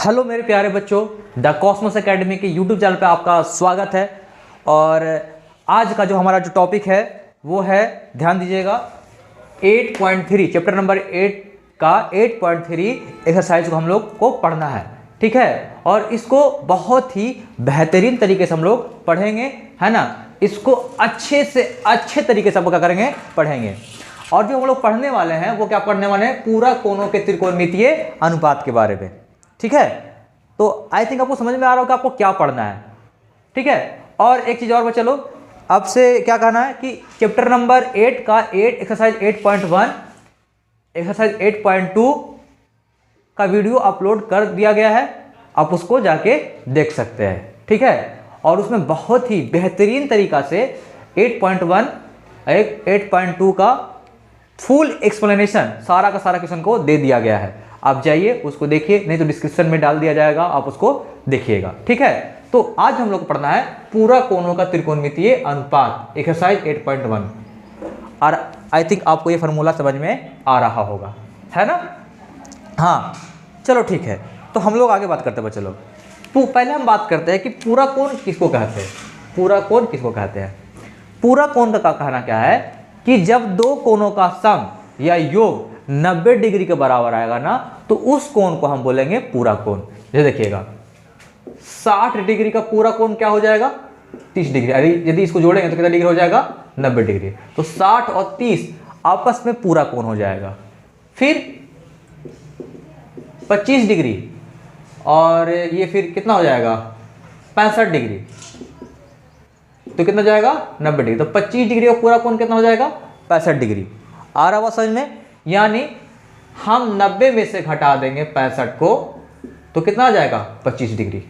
Hello मेरे प्यारे बच्चों, द कॉस्मोस एकेडमी के यूट्यूब चैनल पे आपका स्वागत है। और आज का जो हमारा जो टॉपिक है वो है, ध्यान दीजिएगा, 8.3 चैप्टर नंबर 8 का 8.3 एक्सरसाइज को हम लोग को पढ़ना है। ठीक है, और इसको बहुत ही बेहतरीन तरीके से हम लोग पढ़ेंगे, है ना। इसको अच्छे से अच्छे तरीके से हम लोग क्या करेंगे, पढ़ेंगे। और जो हम लोग पढ़ने वाले हैं वो क्या पढ़ने वाले हैं, पूरा कोणों के त्रिकोणमितीय अनुपात के बारे में। ठीक है, तो आई थिंक आपको समझ में आ रहा होगा आपको क्या पढ़ना है। ठीक है, और एक चीज़ और में, चलो अब से क्या कहना है कि चैप्टर नंबर 8 का एक्सरसाइज 8.1 एक्सरसाइज 8.2 का वीडियो अपलोड कर दिया गया है, आप उसको जाके देख सकते हैं। ठीक है, और उसमें बहुत ही बेहतरीन तरीका से 8.1 8.2 का फुल एक्सप्लेनेशन सारा का सारा क्वेश्चन को दे दिया गया है। आप जाइए उसको देखिए, नहीं तो डिस्क्रिप्शन में डाल दिया जाएगा, आप उसको देखिएगा। ठीक है, तो आज हम लोग को पढ़ना है पूरा कोणों का त्रिकोणमितीय अनुपात एक्सरसाइज 8.1। और आई थिंक आपको ये फार्मूला समझ में आ रहा होगा, है ना। हाँ चलो ठीक है, तो हम लोग आगे बात करते हैं। चलो पहले हम बात करते हैं कि पूरा कोण किसको कहते हैं। पूरा कोण किसको कहते हैं? पूरा कोण का कहना क्या है कि जब दो कोणों का सम या योग 90 डिग्री के बराबर आएगा ना, तो उस कोण को हम बोलेंगे पूरा कोण। ये देखिएगा, 60 डिग्री का पूरा कोण क्या हो जाएगा, 30 डिग्री। अरे यदि इसको जोड़ेंगे तो कितना डिग्री हो जाएगा, 90 डिग्री। तो 60 और 30 आपस में पूरा कोण हो जाएगा। फिर 25 डिग्री और ये फिर कितना हो जाएगा, 65 डिग्री, तो कितना जाएगा, 90 डिग्री। तो 25 डिग्री का पूरा कोण कितना हो जाएगा, 65 डिग्री। आ रहा हुआ समझ में? यानी हम 90 में से घटा देंगे 65 को, तो कितना आ जाएगा, 25 डिग्री।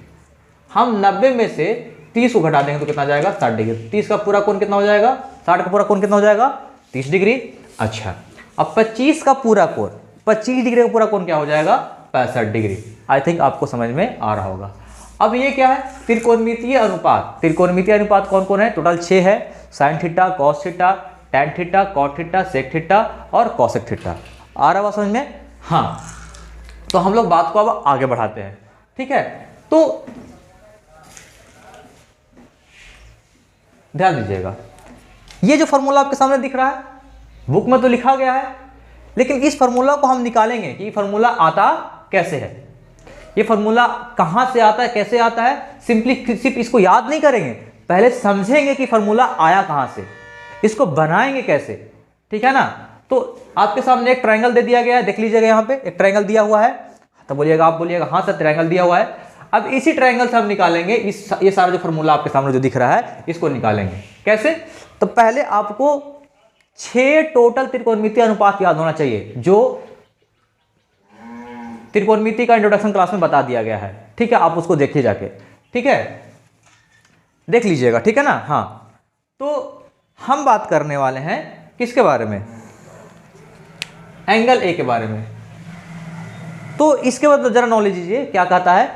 हम 90 में से 30 को घटा देंगे तो कितना जाएगा, 60 डिग्री। 30 का पूरा कोण कितना हो जाएगा, 60 का पूरा कोण कितना हो जाएगा, 30 डिग्री। अच्छा, अब 25 का पूरा कोण, 25 डिग्री का पूरा कोण क्या हो जाएगा, 65 डिग्री। आई थिंक आपको समझ में आ रहा होगा। अब ये क्या है, त्रिकोणमितीय अनुपात। त्रिकोणमितीय अनुपात कौन कौन है, टोटल 6 है। Sine theta, cos theta, tan theta, cot theta, sec theta और कॉसेक थीटा। आ रहा है समझ में? हाँ, तो हम लोग बात को अब आगे बढ़ाते हैं। ठीक है, तो ध्यान दीजिएगा, ये जो फॉर्मूला आपके सामने दिख रहा है, बुक में तो लिखा गया है, लेकिन इस फॉर्मूला को हम निकालेंगे कि फॉर्मूला आता कैसे है। ये फॉर्मूला कहां से आता है, कैसे आता है। सिंपली सिर्फ इसको याद नहीं करेंगे, पहले समझेंगे कि फॉर्मूला आया कहां से, इसको बनाएंगे कैसे। ठीक है ना। तो आपके सामने एक ट्रायंगल दे दिया गया है, देख लीजिएगा, यहाँ पे एक ट्रायंगल दिया हुआ है। तो बोलिएगा, आप बोलिएगा हाँ सर ट्रायंगल दिया हुआ है। अब इसी ट्रायंगल से हम निकालेंगे ये सारा जो फॉर्मूला आपके सामने जो दिख रहा है, इसको निकालेंगे कैसे। तो पहले आपको 6 टोटल त्रिकोणमितीय अनुपात याद होना चाहिए, जो त्रिकोणमिति का इंट्रोडक्शन क्लास में बता दिया गया है। ठीक है, आप उसको देखिए जाके। ठीक है, देख लीजिएगा, ठीक है ना। हाँ, तो हम बात करने वाले हैं किसके बारे में, एंगल ए के बारे में। तो इसके बाद जरा नॉलेज लीजिए, क्या कहता है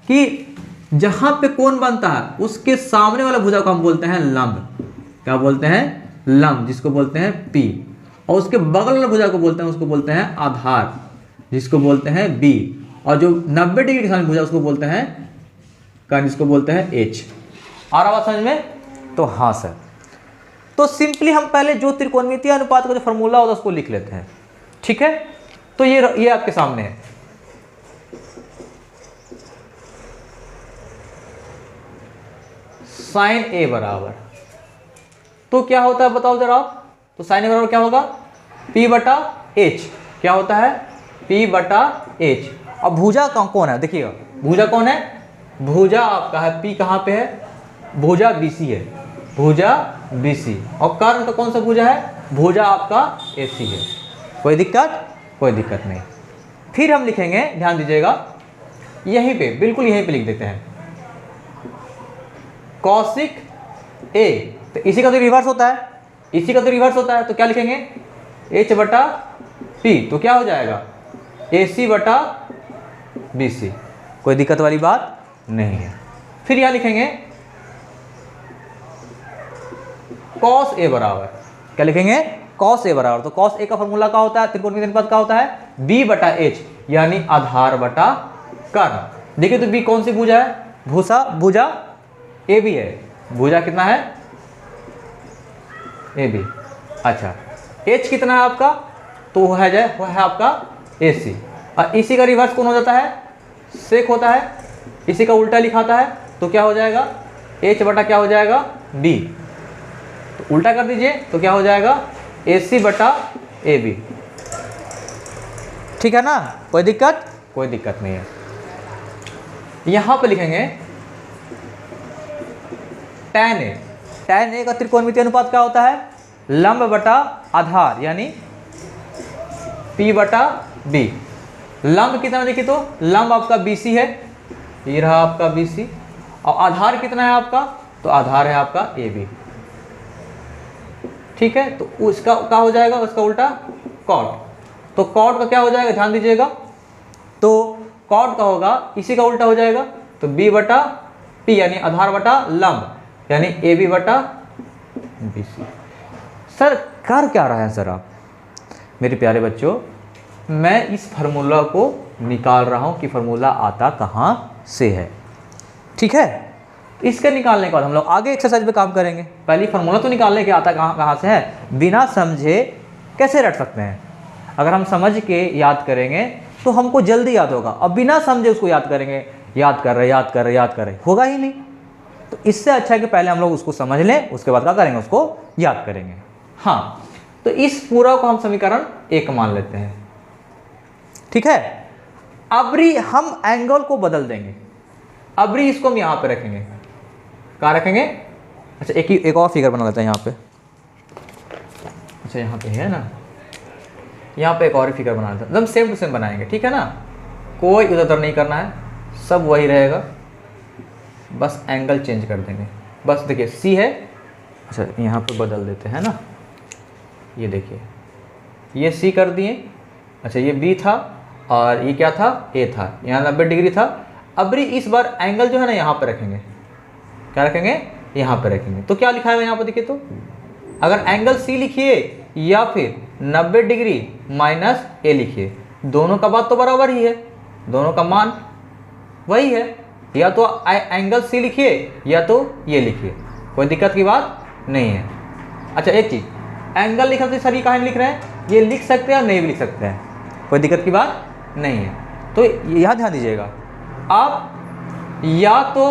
कि जहां पे कोण बनता है उसके सामने वाला भुजा को हम बोलते हैं लंब। क्या बोलते हैं, लंब, जिसको बोलते हैं पी। और उसके बगल वाला भुजा को बोलते हैं, उसको बोलते हैं आधार, जिसको बोलते हैं बी। और जो 90 डिग्री के सामने भुजा उसको बोलते हैं कर्ण, जिसको बोलते हैं एच। आ रहा बात समझ में? तो हाँ सर, तो सिंपली हम पहले जो त्रिकोणमितीय अनुपात का जो फॉर्मूला होता है उसको लिख लेते हैं। ठीक है, तो ये आपके सामने है। साइन ए बराबर, तो क्या होता है बताओ जरा आप। तो साइन ए बराबर क्या होगा, पी बटा एच। क्या होता है, पी बटा एच। अब भुजा कौन है, देखिएगा भुजा कौन है, भुजा आपका है पी, कहाँ पे है, भुजा बीसी है, भुजा बीसी। और कर्ण का कौन सा भुजा है, भुजा आपका एसी है। कोई दिक्कत, कोई दिक्कत नहीं। फिर हम लिखेंगे, ध्यान दीजिएगा, यहीं पे बिल्कुल यहीं पे लिख देते हैं कॉसिक ए। तो इसी का तो रिवर्स होता है, इसी का तो रिवर्स होता है। तो क्या लिखेंगे, एच बटा पी। तो क्या हो जाएगा, एसी बटा बीसी। कोई दिक्कत वाली बात नहीं है। फिर यहां लिखेंगे कॉस ए बराबर, क्या लिखेंगे, कॉस ए बराबर। तो कॉस ए का फॉर्मूला क्या होता है, त्रिकोणमितीय अनुपात क्या होता है, बी बटा एच, यानी आधार बटा कर्ण। देखिए तो बी कौन सी भुजा है, भुजा ए बी है, भुजा कितना है ए बी। अच्छा एच कितना है आपका, तो वो है आपका ए सी। और इसी का रिवर्स कौन हो जाता है, सेक होता है, इसी का उल्टा लिखाता है, तो क्या हो जाएगा एच बटा क्या हो जाएगा बी। तो उल्टा कर दीजिए तो क्या हो जाएगा ए सी बटा ए बी। ठीक है ना, कोई दिक्कत, कोई दिक्कत नहीं है। यहां पे लिखेंगे tan a का त्रिकोणमितीय अनुपात क्या होता है, लंब बटा आधार यानी p बटा b। लंब कितना देखिए तो लंब आपका BC है, ये रहा आपका BC, और आधार कितना है आपका, तो आधार है आपका AB। ठीक है, तो उसका क्या हो जाएगा, उसका उल्टा कॉट। तो कॉट का क्या हो जाएगा, ध्यान दीजिएगा, तो कॉट का होगा इसी का उल्टा हो जाएगा, तो b बटा p यानी आधार बटा लंब यानी AB बटा BC। सर कर क्या रहा है सर आप, मेरे प्यारे बच्चों मैं इस फार्मूला को निकाल रहा हूं कि फार्मूला आता कहां से है। ठीक है, इसके निकालने के बाद हम लोग आगे एक्सरसाइज पे काम करेंगे। पहले फार्मूला तो निकालने के आता कहां से है, बिना समझे कैसे रट सकते हैं। अगर हम समझ के याद करेंगे तो हमको जल्दी याद होगा, अब बिना समझे उसको याद करेंगे, याद कर रहे होगा ही नहीं। तो इससे अच्छा है कि पहले हम लोग उसको समझ लें, उसके बाद क्या करेंगे, उसको याद करेंगे। हाँ, तो इस पूरा को हम समीकरण 1 मान लेते हैं। ठीक है, अबरी हम एंगल को बदल देंगे, अबरी इसको हम यहां पे रखेंगे, कहाँ रखेंगे, अच्छा एक और फिगर बना लेते हैं यहाँ पे। अच्छा यहाँ पे है ना, यहाँ पे एक और फिगर बना लेते हैं, एकदम सेम टू सेम बनाएंगे। ठीक है ना, कोई इधर उधर नहीं करना है, सब वही रहेगा, बस एंगल चेंज कर देंगे। बस देखिए सी है, अच्छा यहाँ पे बदल देते हैं ना, ये देखिए ये सी कर दिए, अच्छा ये बी था और ये क्या था, ए था, यहाँ 90 डिग्री था। अबरी इस बार एंगल जो है ना यहाँ पे रखेंगे, क्या रखेंगे, यहाँ पे रखेंगे। तो क्या लिखा है यहाँ पे देखिए, तो अगर एंगल सी लिखिए या फिर 90 डिग्री माइनस ए लिखिए, दोनों का बात तो बराबर ही है, दोनों का मान वही है, या तो एंगल सी लिखिए या तो ये लिखिए, कोई दिक्कत की बात नहीं है। अच्छा एक चीज़, एंगल लिखा तो सर ये कहाँ लिख रहे हैं, ये लिख सकते हैं और नहीं भी लिख सकते हैं, कोई दिक्कत की बात नहीं है। तो यहाँ ध्यान दीजिएगा, आप या तो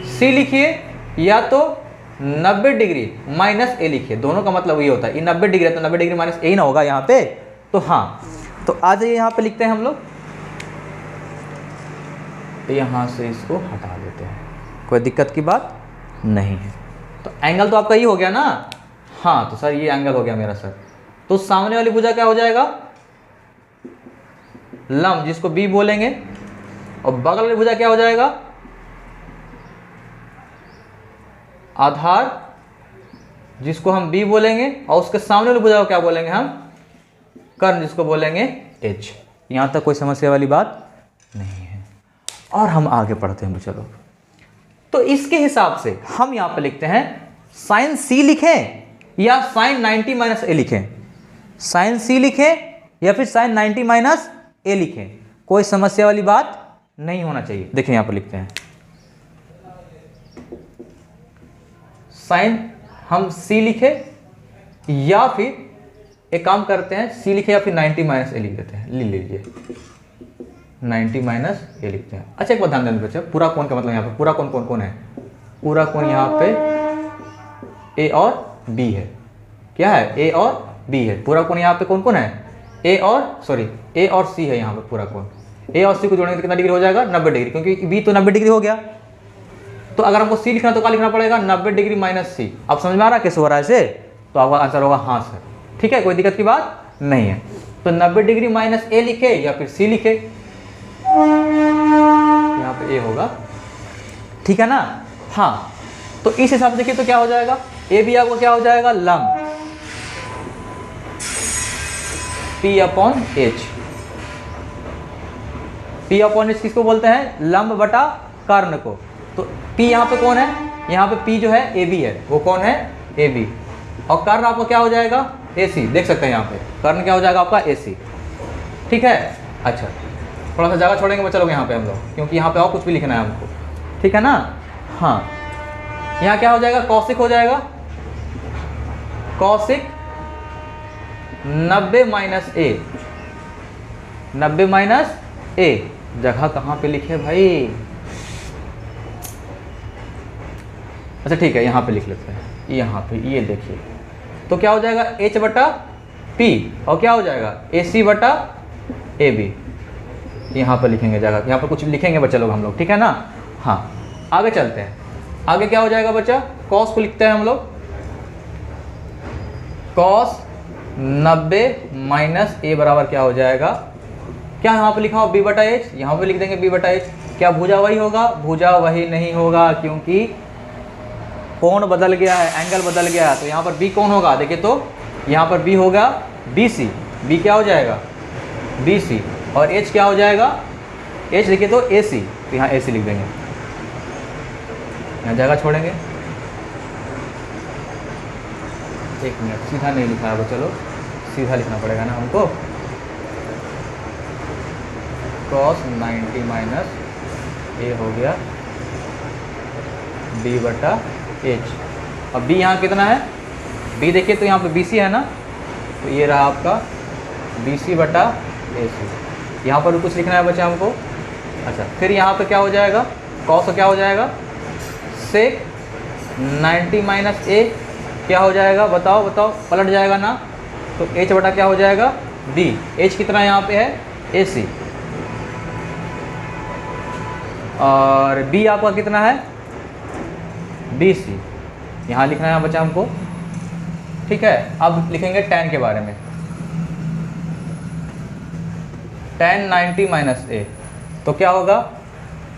सी लिखिए या तो 90 डिग्री माइनस ए लिखिए, दोनों का मतलब ये होता है, ये 90 डिग्री है तो 90 डिग्री माइनस ए ही ना होगा यहाँ पे। तो हाँ, तो आ जाइए यहाँ पे लिखते हैं हम लोग, तो यहाँ से इसको हटा देते हैं, कोई दिक्कत की बात नहीं है। तो एंगल तो आपका ये हो गया ना, हाँ तो सर ये एंगल हो गया मेरा सर। तो सामने वाली भुजा क्या हो जाएगा, लंब जिसको बी बोलेंगे, और बगल वाली भुजा क्या हो जाएगा, आधार जिसको हम बी बोलेंगे, और उसके सामने वाली भुजा को क्या बोलेंगे हम, कर्ण जिसको बोलेंगे एच। यहां तक कोई समस्या वाली बात नहीं है। और हम आगे पढ़ते हैं, चलो। तो इसके हिसाब से हम यहां पर लिखते हैं साइन सी लिखें या साइन 90 माइनस ए लिखें, साइन सी लिखें या फिर साइन 90 माइनस ए लिखें, कोई समस्या वाली बात नहीं होना चाहिए। देखिए यहां पर लिखते हैं साइन हम सी लिखे या फिर एक काम करते हैं, सी लिखे या फिर 90 माइनस ए लिख देते हैं, ले लीजिए 90 माइनस ए लिखते हैं। अच्छा एक बात ध्यान देना बच्चे, पूरा कोण का मतलब यहाँ पे पूरा कोण कौन कौन है, पूरा कोण यहाँ पे ए और बी है, क्या है, ए और बी है। पूरा कोण यहाँ पे कौन कौन है, ए और सी है यहाँ पे पूरा कोण। ए और सी को जोड़ने के कितना डिग्री हो जाएगा, 90 डिग्री, क्योंकि बी तो 90 डिग्री हो गया। तो अगर हमको सी लिखना तो क्या लिखना पड़ेगा, 90 डिग्री माइनस सी। अब समझ में आ रहा है कैसे हो रहा है इसे, तो आपका आंसर होगा हाँ सर, ठीक है, कोई दिक्कत की बात नहीं है। तो 90 डिग्री माइनस ए लिखे या फिर सी लिखे, यहाँ पे ए होगा, ठीक है ना। हाँ, तो इस हिसाब से देखिए तो क्या हो जाएगा, ए बी आपको क्या हो जाएगा, लंब P upon H. P upon H किसको बोलते हैं, लंब बटा कर्ण को। तो P यहाँ पे कौन है, यहाँ पे P जो है ए बी है, वो कौन है, ए बी, और कर्ण आपको क्या हो जाएगा, AC। देख सकते हैं यहाँ पे कर्ण क्या हो जाएगा आपका AC, ठीक है। अच्छा, थोड़ा सा जगह छोड़ेंगे बच्चा लोग यहाँ पे हम लोग, क्योंकि यहाँ पे और कुछ भी लिखना है हमको, ठीक है ना। हाँ, यहाँ क्या हो जाएगा, कौशिक हो जाएगा, कौशिक 90 माइनस ए, 90 माइनस ए। जगह कहाँ पे लिखे भाई, अच्छा ठीक है, यहाँ पे लिख लेते हैं, यहाँ पे ये देखिए, तो क्या हो जाएगा H बटा P, और क्या हो जाएगा AC बटा AB। यहाँ पर लिखेंगे जगह, यहाँ पर कुछ लिखेंगे बच्चा लोग हम लोग, ठीक है ना। हाँ, आगे चलते हैं। आगे क्या हो जाएगा बच्चा, कॉस को लिखते हैं हम लोग, कॉस 90 माइनस ए बराबर क्या हो जाएगा, क्या यहाँ पे लिखा हो B बटा H, यहाँ पे लिख देंगे B बटा H। क्या भुजा वही होगा, भुजा वही नहीं होगा, क्योंकि कोण बदल गया है, एंगल बदल गया है, तो यहाँ पर B कौन होगा, देखिए तो यहाँ पर B होगा BC, B क्या हो जाएगा BC, और H क्या हो जाएगा, H देखिए तो AC, तो यहाँ AC लिख देंगे, यहाँ जगह छोड़ेंगे। एक मिनट, सीधा नहीं लिखा है, चलो सीधा लिखना पड़ेगा ना हमको, cos 90 माइनस ए हो गया B बटा H। अब B यहाँ कितना है, B देखिए तो यहाँ पे BC है ना, तो ये रहा आपका BC बटा AC। यहाँ पर भी कुछ लिखना है बच्चा हमको। अच्छा, फिर यहाँ पे क्या हो जाएगा, cos क्या हो जाएगा, sec 90 माइनस ए क्या हो जाएगा, बताओ बताओ, पलट जाएगा ना, तो H बटा क्या हो जाएगा B। H कितना यहाँ पे है AC, और B आपका कितना है BC, यहाँ लिखना है बच्चा हमको, ठीक है। अब लिखेंगे tan के बारे में, tan 90 माइनस ए, तो क्या होगा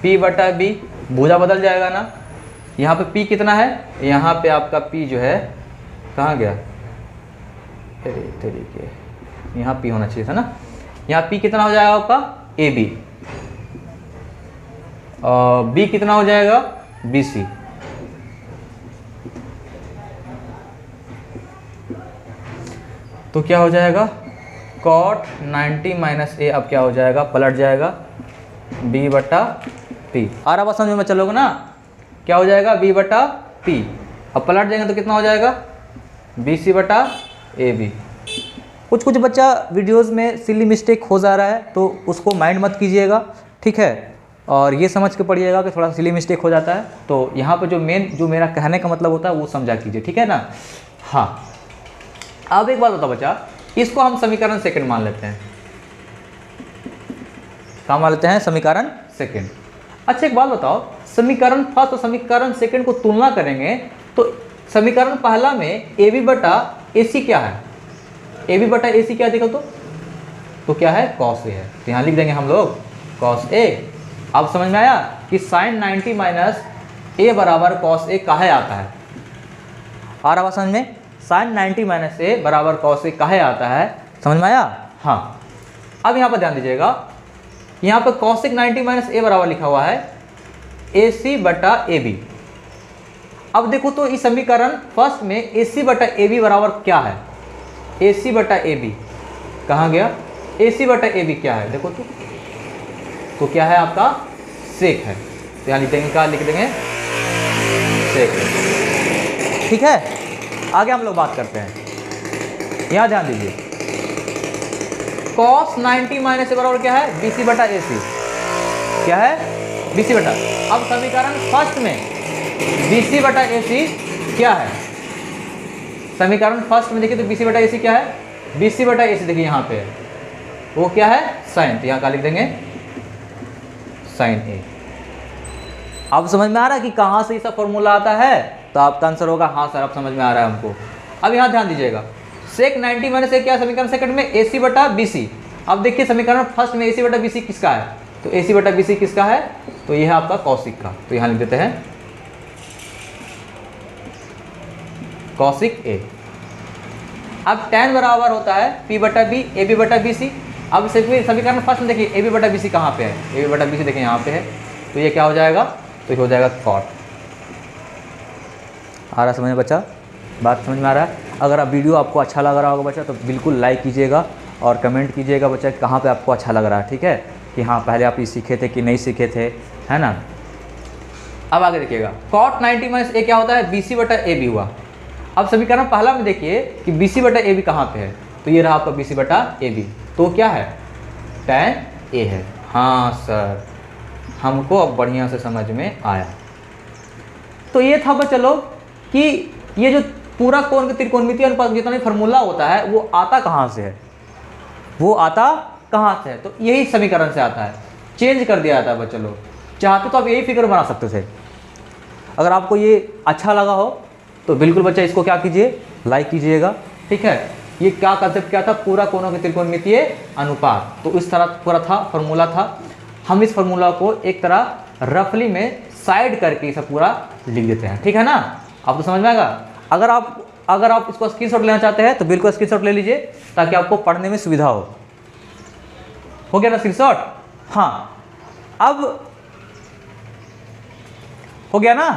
P बटा B, भुजा बदल जाएगा ना, यहाँ पे P कितना है, यहाँ पे आपका P जो है कहाँ गया, अरे तरीके, यहाँ P होना चाहिए था ना, यहाँ P कितना हो जाएगा आपका AB, और B कितना हो जाएगा BC। तो क्या हो जाएगा cot 90 माइनस ए, अब क्या हो जाएगा, पलट जाएगा B बटा P। आ रहा बात समझ में चलोगे ना, क्या हो जाएगा B बटा P, अब पलट जाएंगे तो कितना हो जाएगा BC बटा AB। कुछ बच्चा वीडियोस में सिली मिस्टेक हो जा रहा है, तो उसको माइंड मत कीजिएगा, ठीक है, और ये समझ के पढ़िएगा कि थोड़ा सिली मिस्टेक हो जाता है, तो यहाँ पर जो मेरा कहने का मतलब होता है वो समझा कीजिए, ठीक है ना। हाँ, अब एक बात बताओ बच्चा, इसको हम समीकरण सेकंड मान लेते हैं, क्या मान लेते हैं, समीकरण सेकंड। अच्छा एक बात बताओ, समीकरण फर्स्ट और समीकरण सेकंड को तुलना करेंगे, तो समीकरण पहला में AB बटा AC क्या है, AB बटा AC क्या देखो तो क्या है cos A है, तो यहाँ लिख देंगे हम लोग cos A। अब समझ में आया कि sin 90 माइनस A बराबर cos A काहे आता है, आ रहा समझ में, sin 90 माइनस A बराबर cos A काहे आता है, समझ में आया। हाँ, अब यहाँ पर ध्यान दीजिएगा, यहाँ पर cos 90 माइनस A बराबर लिखा हुआ है AC बटा AB। अब देखो तो इस समीकरण फर्स्ट में AC बटा AB बराबर क्या है, AC बटा AB कहाँ गया, AC बटा AB क्या है देखो तो क्या है आपका सेक है, तो यहाँ लिख देंगे, क्या लिख देंगे सेक है, ठीक है। आगे हम लोग बात करते हैं, यहाँ ध्यान दीजिए, cos 90 माइनस ए बराबर क्या है BC बटा AC, क्या है BC बटा। अब समीकरण फर्स्ट में BC बटा AC क्या है, समीकरण फर्स्ट में देखिए तो BC बटा AC क्या है, BC बटा AC देखिए यहाँ पे है, वो क्या है साइन, तो यहाँ क्या लिख देंगे साइन A। अब समझ में आ रहा है कि कहाँ से इसका फॉर्मूला आता है, तो आपका आंसर होगा हाँ सर अब समझ में आ रहा है हमको। अब यहाँ ध्यान दीजिएगा, सेक 90 माइनस ए क्या है समीकरण सेकंड में AC बटा BC। अब देखिए समीकरण फर्स्ट में AC बटा BC किसका है, तो AC बटा BC किसका है, तो यह है आपका कौशिक का, तो यहाँ लिख देते हैं कौशिक A। अब tan बराबर होता है P बटा B AB बटा BC। अब समीकरण फर्स्ट में देखिए AB बटा BC कहाँ पे है, AB बटा BC देखिए यहाँ पे है, तो ये क्या हो जाएगा, तो ये हो जाएगा cot। आ रहा समझ में बच्चा, बात समझ में आ रहा है। अगर आप वीडियो आपको अच्छा लग रहा होगा बच्चा तो बिल्कुल लाइक कीजिएगा और कमेंट कीजिएगा बच्चा कहाँ पे आपको अच्छा लग रहा है, ठीक है, कि हाँ पहले आप ये सीखे थे कि नहीं सीखे थे, है ना। अब आगे देखिएगा, cot 90 माइनस ए क्या होता है, BC बटा ए बी हुआ। अब समीकरण पहला में देखिए कि BC बटा ए बी कहाँ पे है, तो ये रहा आपका BC बटा ए बी, तो क्या है, tan ए है। हाँ सर, हमको अब बढ़िया से समझ में आया। तो ये था बच्चा लोग कि ये जो पूरा कोण के त्रिकोणमितीय अनुपात जितना भी फार्मूला होता है वो आता कहाँ से है, वो आता कहाँ से है, तो यही समीकरण से आता है, चेंज कर दिया जाता है बच्चा लोग। चाहते तो आप यही फिगर बना सकते थे। अगर आपको ये अच्छा लगा हो तो बिल्कुल बच्चा इसको क्या कीजिए, लाइक कीजिएगा, ठीक है। ये क्या कंसेप्ट क्या था, पूरा कोणों के त्रिकोणमितीय अनुपात, तो इस तरह पूरा था फार्मूला था। हम इस फार्मूला को एक तरह रफली में साइड करके इसे पूरा लिख देते हैं, ठीक है ना। आपको समझ में आएगा। अगर आप इसको स्क्रीनशॉट लेना चाहते हैं तो बिल्कुल स्क्रीनशॉट ले लीजिए ताकि आपको पढ़ने में सुविधा हो गया ना स्क्रीनशॉट। हाँ, अब हो गया ना।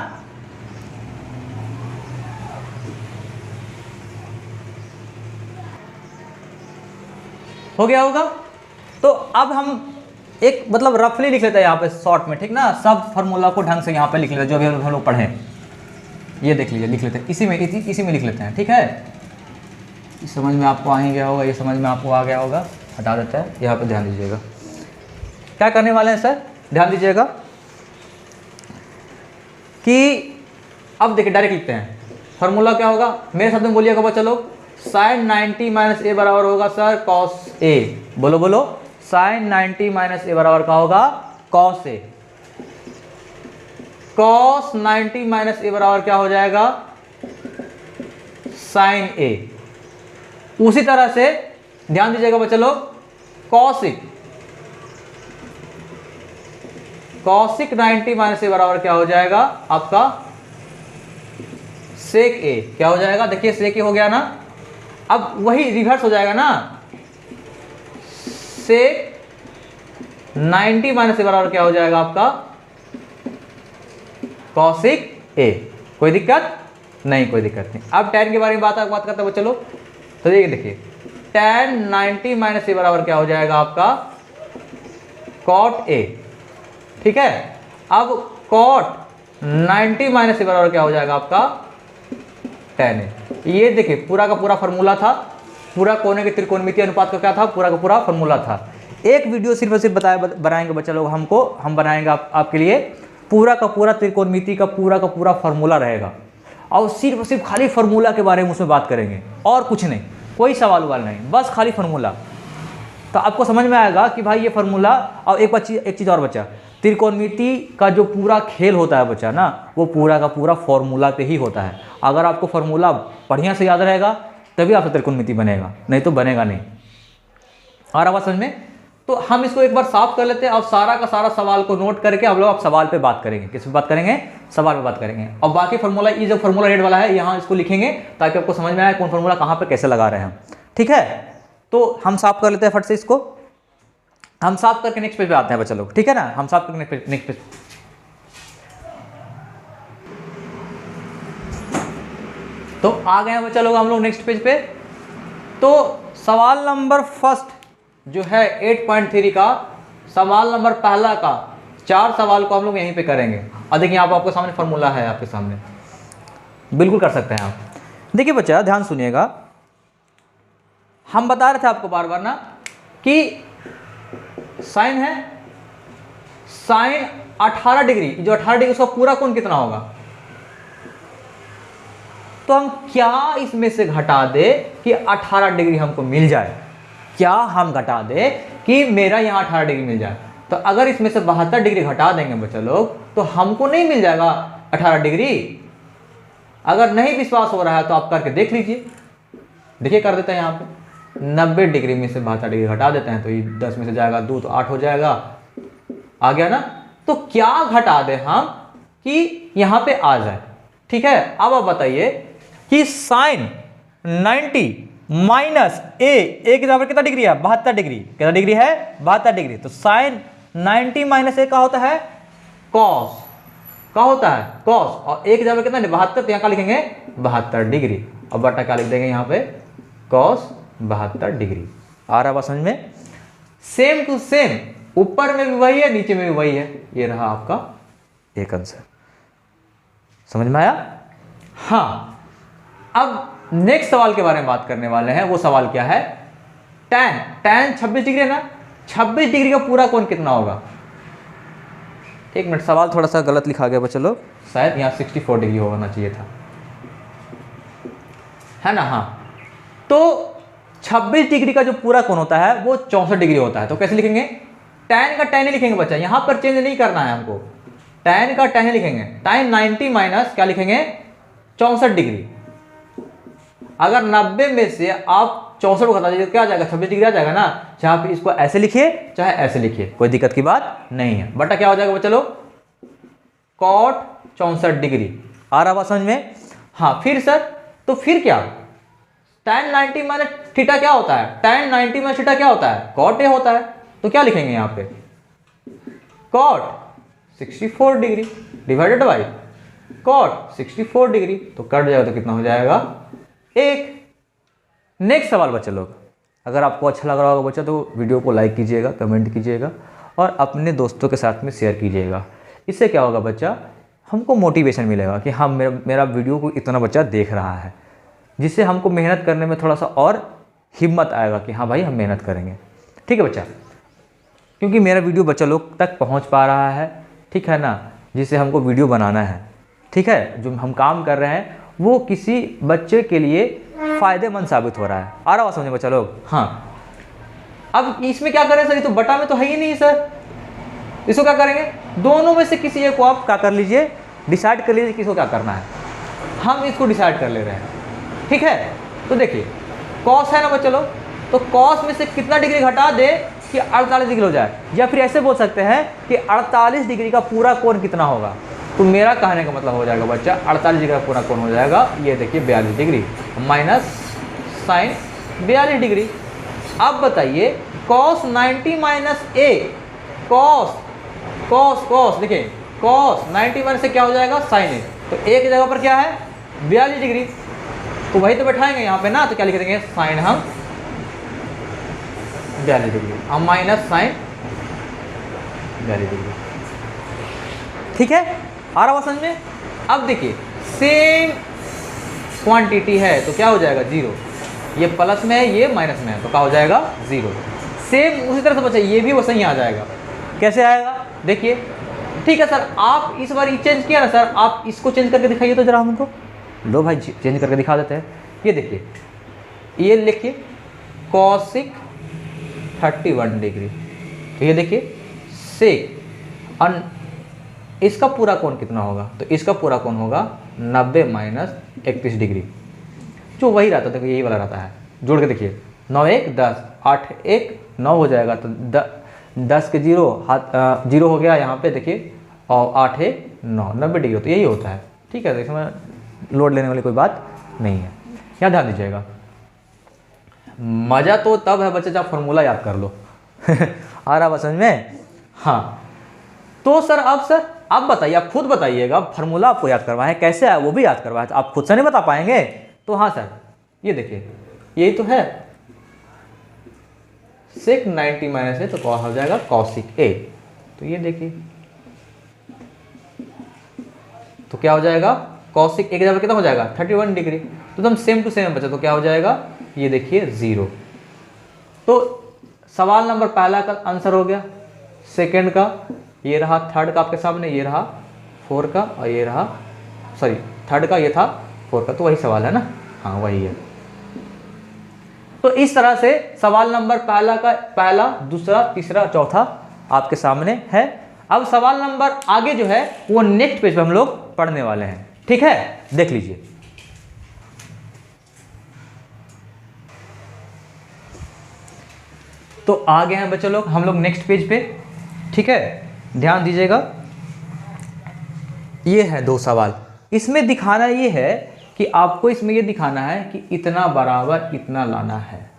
हो गया होगा। तो अब हम एक मतलब रफली लिख लेते हैं यहाँ पे शॉर्ट में, ठीक ना, सब फार्मूला को ढंग से यहाँ पे लिख लेते हैं, जो अभी हम लोग पढ़े ये देख लीजिए, लिख लेते हैं इसी में लिख लेते हैं, ठीक है। समझ में आपको आ ही गया होगा, ये समझ में आपको आ गया होगा, हटा देता है। यहाँ पे ध्यान दीजिएगा क्या करने वाले हैं सर, ध्यान दीजिएगा कि अब देखिए डायरेक्ट लिखते हैं। फार्मूला क्या होगा, मेरे शब्द में बोलिएगा बच्चा लोग, साइन 90 माइनस ए बराबर होगा सर कॉस ए। बोलो बोलो, साइन 90 माइनस ए बराबर का होगा कॉस ए। कॉस 90 माइनस ए बराबर क्या हो जाएगा, साइन ए। उसी तरह से ध्यान दीजिएगा बच्चे लोग, कॉसिक 90 माइनस ए बराबर क्या हो जाएगा आपका सेक ए। क्या हो जाएगा, देखिए सेक ए हो गया ना। अब वही रिवर्स हो जाएगा ना, सेक 90 माइनस ए बराबर क्या हो जाएगा आपका कॉसिक ए। कोई दिक्कत नहीं, कोई दिक्कत नहीं। अब tan के बारे में बात करते हैं चलो। तो देखिए tan 90 माइनस ए बराबर क्या हो जाएगा आपका cot ए, ठीक है। अब cot 90 माइनस ए बराबर क्या हो जाएगा आपका tan ए। ये देखिए पूरा का पूरा फार्मूला था, पूरा कोने के त्रिकोणमितीय अनुपात का क्या था, पूरा का पूरा फार्मूला था। एक वीडियो सिर्फ और सिर्फ बनाएंगे बच्चा लोग, हम बनाएंगे आपके लिए पूरा का पूरा त्रिकोणमिति का पूरा फार्मूला रहेगा, और सिर्फ खाली फार्मूला के बारे में उसमें बात करेंगे, और कुछ नहीं, कोई सवाल नहीं, बस खाली फार्मूला। तो आपको समझ में आएगा कि भाई ये फार्मूला। और एक चीज़ और बच्चा, त्रिकोणमिति का जो पूरा खेल होता है बच्चा ना, वो पूरा का पूरा फार्मूला पे ही होता है। अगर आपको फार्मूला बढ़िया से याद रहेगा तभी आपका त्रिकोणमिति बनेगा, नहीं तो बनेगा नहीं। और आवाज समझ में। तो हम इसको एक बार साफ कर लेते हैं और सारा का सारा सवाल को नोट करके हम लोग अब सवाल पे बात करेंगे। किस पे बात करेंगे, सवाल पे बात करेंगे। और बाकी फार्मूला, ये जो फार्मूला रेड वाला है यहाँ इसको लिखेंगे ताकि आपको समझ में आए कौन फार्मूला कहाँ पे कैसे लगा रहे हैं, ठीक है। तो हम साफ कर लेते हैं फट से इसको, हम साफ करके नेक्स्ट पेज पे आते हैं बच्चा लोग, ठीक है ना। हम साफ करके नेक्स्ट पेज तो आ गए हैं बच्चा लोग हम लोग नेक्स्ट पेज पे। तो सवाल नंबर फर्स्ट जो है 8.3 का, सवाल नंबर पहला का 4 सवाल को हम लोग यहीं पे करेंगे। और देखिए यहाँ पर आपके सामने फार्मूला है, आपके सामने बिल्कुल कर सकते हैं आप। देखिए बच्चा ध्यान सुनिएगा, हम बता रहे थे आपको बार बार ना कि साइन है, साइन 18 डिग्री, जो 18 डिग्री उसका पूरा कोण कितना होगा। तो हम क्या इसमें से घटा दे कि 18 डिग्री हमको मिल जाए, क्या हम घटा दे कि मेरा यहाँ 18 डिग्री मिल जाए। तो अगर इसमें से 72 डिग्री घटा देंगे बच्चा लोग तो हमको नहीं मिल जाएगा 18 डिग्री। अगर नहीं विश्वास हो रहा है तो आप करके देख लीजिए। देखिए कर देते हैं यहाँ पे 90 डिग्री में से 72 डिग्री घटा देते हैं तो ये 10 में से जाएगा 2 तो 8 हो जाएगा, आ गया ना। तो क्या घटा दे हम कि यहाँ पे आ जाए, ठीक है। अब आप बताइए कि साइन 90 माइनस ए के बराबर कितना डिग्री है, 72 डिग्री। कितना डिग्री है, 72 डिग्री। तो साइन 90 माइनस ए का होता है कॉस, का होता है कॉस, और ए के बराबर कितना 72, तो यहाँ का लिखेंगे 72 डिग्री। और बटा क्या लिख देंगे यहाँ पे, कॉस 72 डिग्री। आ रहा बात समझ में? सेम टू सेम, ऊपर में भी वही है, नीचे में भी वही है। ये रहा आपका एक आंसर। समझ में आया? हाँ, अब नेक्स्ट सवाल के बारे में बात करने वाले हैं। वो सवाल क्या है? tan 26 डिग्री है ना, 26 डिग्री का पूरा कोण कितना होगा? एक मिनट, सवाल थोड़ा सा गलत लिखा गया बच्चों लोग, शायद यहाँ 64 डिग्री होना चाहिए था, है ना? हाँ, तो 26 डिग्री का जो पूरा कोण होता है वो 64 डिग्री होता है। तो कैसे लिखेंगे? tan का tan ही लिखेंगे बच्चा, यहाँ पर चेंज नहीं करना है हमको। tan का tan ही लिखेंगे। tan 90 माइनस क्या लिखेंगे? 64 डिग्री। अगर 90 में से आप 64 को घटा दीजिए तो क्या आ जाएगा? 26 डिग्री आ जाएगा ना। चाहे आप इसको ऐसे लिखिए चाहे ऐसे लिखिए, कोई दिक्कत की बात नहीं है। बटा क्या हो जाएगा बच्चा लोग? cot 64 degree. आ रहा बात समझ में? हाँ, फिर सर, तो फिर क्या? tan 90 माइनस थीटा क्या होता है? tan 90 माइनस थीटा क्या होता है? cot A होता है। तो क्या लिखेंगे यहाँ पे? cot 64 degree divided by cot 64 degree. तो कट जाएगा तो कितना हो जाएगा? 1। नेक्स्ट सवाल बच्चा लोग, अगर आपको अच्छा लग रहा होगा बच्चा तो वीडियो को लाइक कीजिएगा, कमेंट कीजिएगा और अपने दोस्तों के साथ में शेयर कीजिएगा। इससे क्या होगा बच्चा? हमको मोटिवेशन मिलेगा कि हाँ, मेरा वीडियो को इतना बच्चा देख रहा है, जिससे हमको मेहनत करने में थोड़ा सा और हिम्मत आएगा कि हाँ भाई हम मेहनत करेंगे। ठीक है बच्चा? क्योंकि मेरा वीडियो बच्चा लोग तक पहुँच पा रहा है, ठीक है ना, जिससे हमको वीडियो बनाना है। ठीक है, जो हम काम कर रहे हैं वो किसी बच्चे के लिए फ़ायदेमंद साबित हो रहा है। आ रहा बात समझे बच्चा लोग? हाँ, अब इसमें क्या करें सर? ये तो बटा में तो है ही नहीं सर, इसको क्या करेंगे? दोनों में से किसी एक को आप क्या कर लीजिए, डिसाइड कर लीजिए किसको क्या करना है। हम इसको डिसाइड कर ले रहे हैं। ठीक है, तो देखिए कॉस है ना बच्चा लोग, तो कॉस में से कितना डिग्री घटा दे कि 48 डिग्री हो जाए, या फिर ऐसे बोल सकते हैं कि 48 डिग्री का पूरा कोण कितना होगा। तो मेरा कहने का मतलब हो जाएगा बच्चा 48 डिग्री का पूरा कोण हो जाएगा, ये देखिए 42 डिग्री माइनस साइन 42 डिग्री। अब बताइए कॉस 90 माइनस ए, कॉस देखिए कॉस 90 माइनस से क्या हो जाएगा? साइन ए। तो ए की जगह पर क्या है? 42 डिग्री। तो वही तो बैठाएंगे यहाँ पे ना, तो क्या लिख देंगे? साइन हम 42 डिग्री, हम माइनस साइन 42 डिग्री। ठीक है, आ रहा समझ में? अब देखिए सेम क्वांटिटी है तो क्या हो जाएगा? 0। ये प्लस में है, ये माइनस में है, तो क्या हो जाएगा? 0। सेम उसी तरह से बच्चा ये भी वैसे ही आ जाएगा। कैसे आएगा? देखिए, ठीक है सर, आप इस बार ये चेंज किया ना सर, आप इसको चेंज करके दिखाइए तो जरा हमको। लो भाई, चेंज करके दिखा देते हैं। ये देखिए, ये लिखिए कॉसिक 31 डिग्री। तो ये देखिए सेक, इसका पूरा कोण कितना होगा? तो इसका पूरा कोण होगा 90 माइनस 31 डिग्री, जो वही रहता है, यही वाला रहता है। जोड़ के देखिए, 9 1 10, 8 1 9 हो जाएगा, तो 10 के 0 हाथ 0 हो गया यहाँ पे देखिए, और 8 1 9, 90 डिग्री। तो यही होता है। ठीक है, तो इसमें लोड लेने वाली कोई बात नहीं है, यहाँ ध्यान दीजिएगा। मज़ा तो तब है बच्चे जब फॉर्मूला याद कर लो। आ रहा समझ में? हाँ, तो सर अब बताइए, आप खुद बताइएगा, फार्मूला आपको याद करवाए हैं, कैसे है वो भी याद करवाए, तो आप खुद से नहीं बता पाएंगे। तो हाँ सर, ये देखिए यही तो है, सेक 90 माइनस है तो क्या हो जाएगा? कॉसिक ए। तो ये देखिए, तो क्या हो जाएगा? कॉसिक ए के जगह कितना हो जाएगा? 31 डिग्री। तो एकदम सेम टू सेम बचा, तो क्या हो जाएगा? ये देखिए 0। तो सवाल नंबर पहला का आंसर हो गया। सेकंड का ये रहा, थर्ड का आपके सामने ये रहा, 4 का, और ये रहा, सॉरी थर्ड का ये था, 4 का। तो वही सवाल है ना? हाँ वही है। तो इस तरह से सवाल नंबर पहला, दूसरा, तीसरा, चौथा आपके सामने है। अब सवाल नंबर आगे जो है वो नेक्स्ट पेज पे हम लोग पढ़ने वाले हैं। ठीक है, देख लीजिए। तो आगे हैं बच्चे लोग हम लोग नेक्स्ट पेज पे। ठीक है, ध्यान दीजिएगा। ये है 2 सवाल। इसमें दिखाना ये है कि आपको इसमें ये दिखाना है कि इतना बराबर इतना लाना है।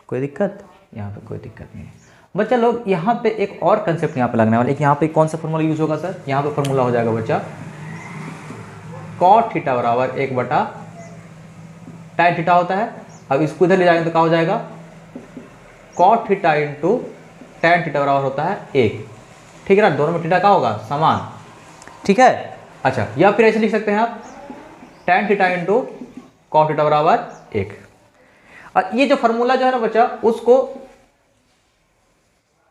कोई दिक्कत? यहाँ पे कोई दिक्कत नहीं है बच्चा लोग। यहाँ पे एक और कंसेप्ट यहाँ पे लगने वाला है कि यहाँ पे कौन सा फॉर्मूला यूज होगा सर? यहाँ पे फॉर्मूला हो जाएगा बच्चा कॉट थीटा बराबर 1/tan थीटा होता है। अब इसको इधर ले जाएंगे तो क्या हो जाएगा? Cot theta into tan theta बराबर होता है 1। ठीक है ना, दोनों में थीटा का होगा समान। ठीक है, अच्छा, या फिर ऐसे लिख सकते हैं आप tan theta into cot theta बराबर 1। और ये जो फॉर्मूला जो है ना बच्चा, उसको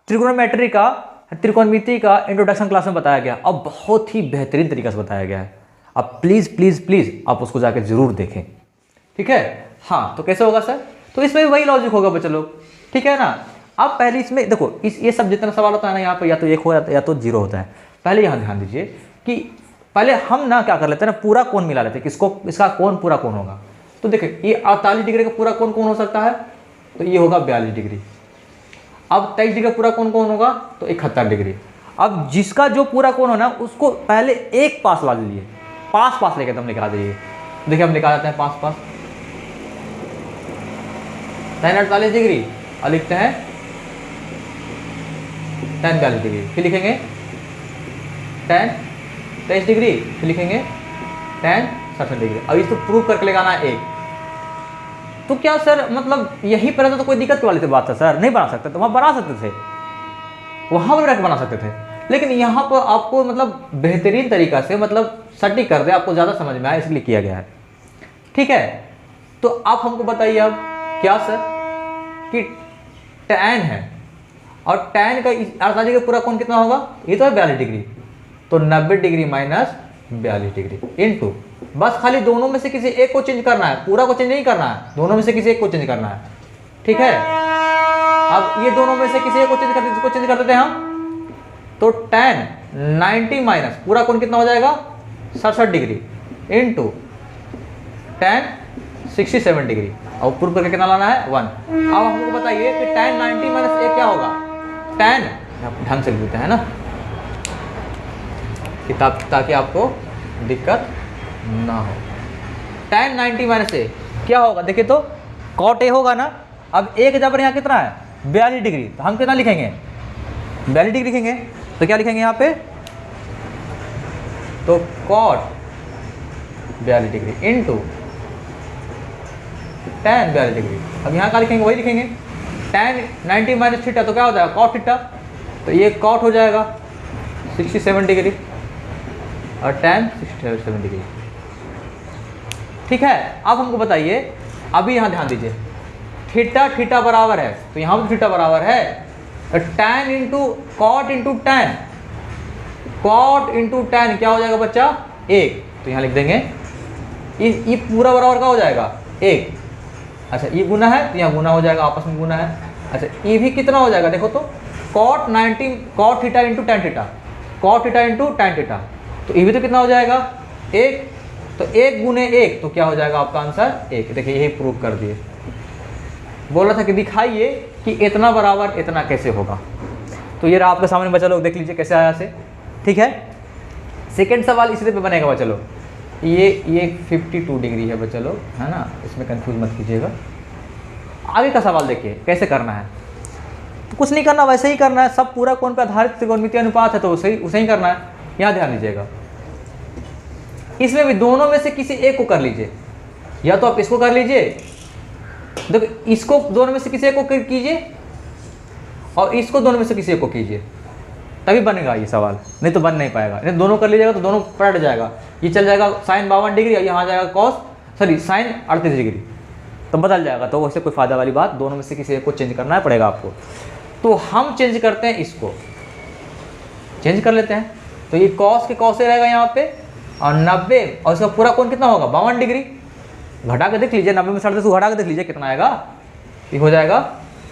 त्रिकोणोमेट्री का, त्रिकोणमिति का इंट्रोडक्शन क्लास में बताया गया और बहुत ही बेहतरीन तरीके से बताया गया है। अब प्लीज प्लीज प्लीज आप उसको जाकर जरूर देखें। ठीक है, हाँ, तो कैसे होगा सर? तो इसमें भी वही लॉजिक होगा बच्चे लोग। ठीक है ना, अब पहले इसमें देखो, ये सब जितना सवाल होता है ना यहाँ पे, या तो 1 हो या तो 0 होता है। पहले यहाँ ध्यान दीजिए कि पहले हम ना क्या कर लेते हैं ना, पूरा कोण मिला लेते हैं। किसको? इसका कोण पूरा कोण होगा। तो देखिए ये 48 डिग्री का पूरा कोण कौन हो सकता है? तो ये होगा 42 डिग्री। अब 23 डिग्री का पूरा कोण कौन होगा? तो 71 डिग्री। अब जिसका जो पूरा कोण हो ना, उसको पहले एक पास ला लीजिए, पास लेकर तुम निकाल दीजिए। देखिए हम निकाल जाते हैं पास tan 48 डिग्री और लिखते हैं tan 42 डिग्री, फिर लिखेंगे tan 23 डिग्री, फिर लिखेंगे tan 67 डिग्री। अब इसको प्रूव करके लगाना है 1। तो क्या सर मतलब यहीं पर तो कोई दिक्कत वाली तो बात है सर? नहीं बना सकते, तो वहाँ बना सकते थे, वहाँ भी रख बना सकते थे, लेकिन यहाँ पर आपको मतलब बेहतरीन तरीका से मतलब सटीक कर दे, आपको ज़्यादा समझ में आए इसलिए किया गया है। ठीक है, तो आप हमको बताइए अब क्या सर कि tan है और tan का 48 डिग्री पूरा कोण कितना होगा? ये तो है 42 डिग्री, तो 90 डिग्री माइनस 42 डिग्री इनटू, बस खाली दोनों में से किसी एक को चेंज करना है, पूरा को चेंज नहीं करना है, दोनों में से किसी एक को चेंज करना है। ठीक है, अब ये दोनों में से किसी एक को चेंज करते, इसको चेंज कर देते हैं हम, तो tan 90 माइनस पूरा कोण कितना हो जाएगा? 67 डिग्री इनटू tan 67 डिग्री, और प्रूव करके कितना लाना है? 1। अब हमको बताइए कि tan 90 माइनस 1 क्या होगा? tan ढंग से लिखते हैं ना किताब, ताकि आपको दिक्कत ना हो। tan 90 माइनस 1 क्या होगा? देखिए तो cot A होगा ना। अब A के जबर यहाँ कितना है? 42 डिग्री, तो हम कितना लिखेंगे? 42 डिग्री लिखेंगे। तो क्या लिखेंगे यहाँ पे? तो cot 42 degree into tan 42 degree. अब यहाँ का लिखेंगे? वही लिखेंगे tan 90 माइनस थीटा, तो क्या हो जाएगा? cot थीटा, तो ये cot हो जाएगा 67 डिग्री और tan 67 डिग्री। ठीक है, अब हमको बताइए, अभी यहाँ ध्यान दीजिए, थीटा बराबर है, तो यहाँ पर थीटा बराबर है tan into cot into tan, cot into tan क्या हो जाएगा बच्चा? 1। तो यहाँ लिख देंगे ये पूरा बराबर का हो जाएगा 1। अच्छा, ये गुना है तो यहाँ गुना हो जाएगा, आपस में गुना है। अच्छा, ये भी कितना हो जाएगा? देखो तो cot 90 cot theta into tan theta, cot theta into tan theta, तो ये भी तो कितना हो जाएगा? 1। तो 1 गुने 1, तो क्या हो जाएगा आपका आंसर? 1। देखिए यही प्रूव कर दिए। बोल रहा था कि दिखाइए कि इतना बराबर इतना कैसे होगा। तो ये आपके सामने बच्चा लोग देख लीजिए कैसे आया से। ठीक है, सेकेंड सवाल इसी पे बनेगा बच्चा लोग। ये 52 डिग्री है बच्चा लोग, है ना, इसमें कंफ्यूज मत कीजिएगा। आगे का सवाल देखिए कैसे करना है। तो कुछ नहीं करना, वैसे ही करना है, सब पूरा कोण पे आधारित त्रिकोणमितीय अनुपात है, तो उसे ही करना है। यहाँ ध्यान दीजिएगा, इसमें भी दोनों में से किसी एक को कर लीजिए, या तो आप इसको कर लीजिए, देखो इसको दोनों में से किसी एक को कीजिए और इसको दोनों में से किसी एक को कीजिए, तभी बनेगा ये सवाल, नहीं तो बन नहीं पाएगा। नहीं दोनों कर लीजिएगा तो दोनों पलट जाएगा, ये चल जाएगा साइन 52 डिग्री और यहाँ आ जाएगा साइन 38 डिग्री, तो बदल जाएगा। तो वैसे कोई फायदा वाली बात, दोनों में से किसी एक को चेंज करना पड़ेगा आपको। तो हम चेंज करते हैं, इसको चेंज कर लेते हैं, तो ये कॉस के कॉस रहेगा यहाँ पे, और 90 और इसका पूरा कोण कितना होगा? 52 डिग्री। घटा के देख लीजिए, 90 में 37 घटा के देख लीजिए कितना आएगा? ये हो जाएगा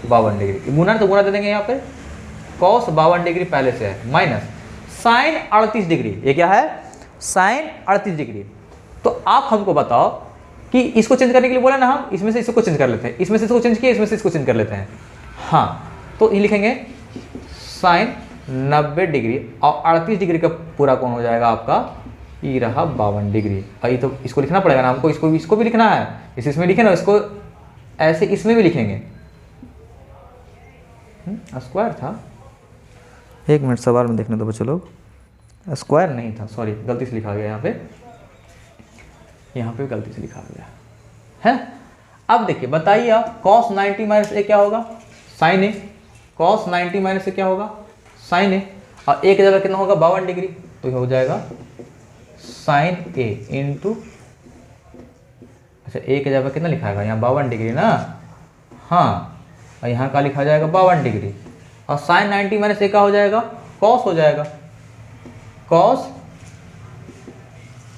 52 डिग्री। गुना तो गुना दे देंगे यहाँ पे, कॉस 52 डिग्री पहले से है, माइनस साइन 38 डिग्री, ये क्या है? Sine 38 degree. तो आप हमको बताओ कि इसको चेंज करने के लिए बोला ना हम, इसमें से इसको चेंज कर लेते हैं, इसमें से इसको चेंज किया, इसमें से इसको चेंज कर लेते हैं। हाँ, तो ये लिखेंगे साइन 90 डिग्री और 38 डिग्री का पूरा कोण हो जाएगा आपका, ये रहा 52 डिग्री। और ये तो इसको लिखना पड़ेगा ना हमको, इसको भी लिखना है, इसमें लिखे ना, इसको ऐसे इसमें भी लिखेंगे। स्क्वायर था, एक मिनट सवाल में देखने दो बच्चों लोग, स्क्वायर नहीं था, सॉरी गलती से लिखा गया यहाँ पे गलती से लिखा गया है। अब देखिए बताइए आप, cos 90 माइनस ए क्या होगा? साइन ए, कॉस 90 माइनस से क्या होगा साइन ए, और एक जगह कितना होगा 52 डिग्री, तो ये हो जाएगा साइन ए इंटू, अच्छा ए की जगह कितना लिखा है यहाँ 52 डिग्री ना, हाँ, और यहाँ का लिखा जाएगा 52 डिग्री, और साइन 90 माइनस ए का हो जाएगा कॉस हो जाएगा, cos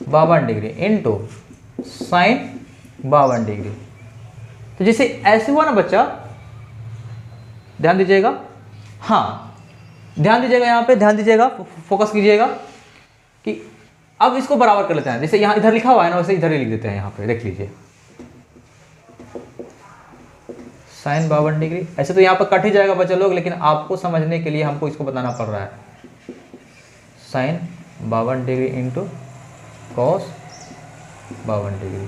52 degree into sine 52 degree. तो जैसे ऐसे हुआ ना बच्चा, ध्यान दीजिएगा, हाँ ध्यान दीजिएगा, यहाँ पे ध्यान दीजिएगा, फोकस कीजिएगा कि अब इसको बराबर कर लेते हैं, जैसे यहाँ इधर लिखा हुआ है ना वैसे इधर ही लिख देते हैं, यहाँ पे देख लीजिए साइन 52 डिग्री। ऐसे तो यहाँ पर कट ही जाएगा बच्चा लोग, लेकिन आपको समझने के लिए हमको इसको बताना पड़ रहा है, sine 52 degree into cos 52 degree.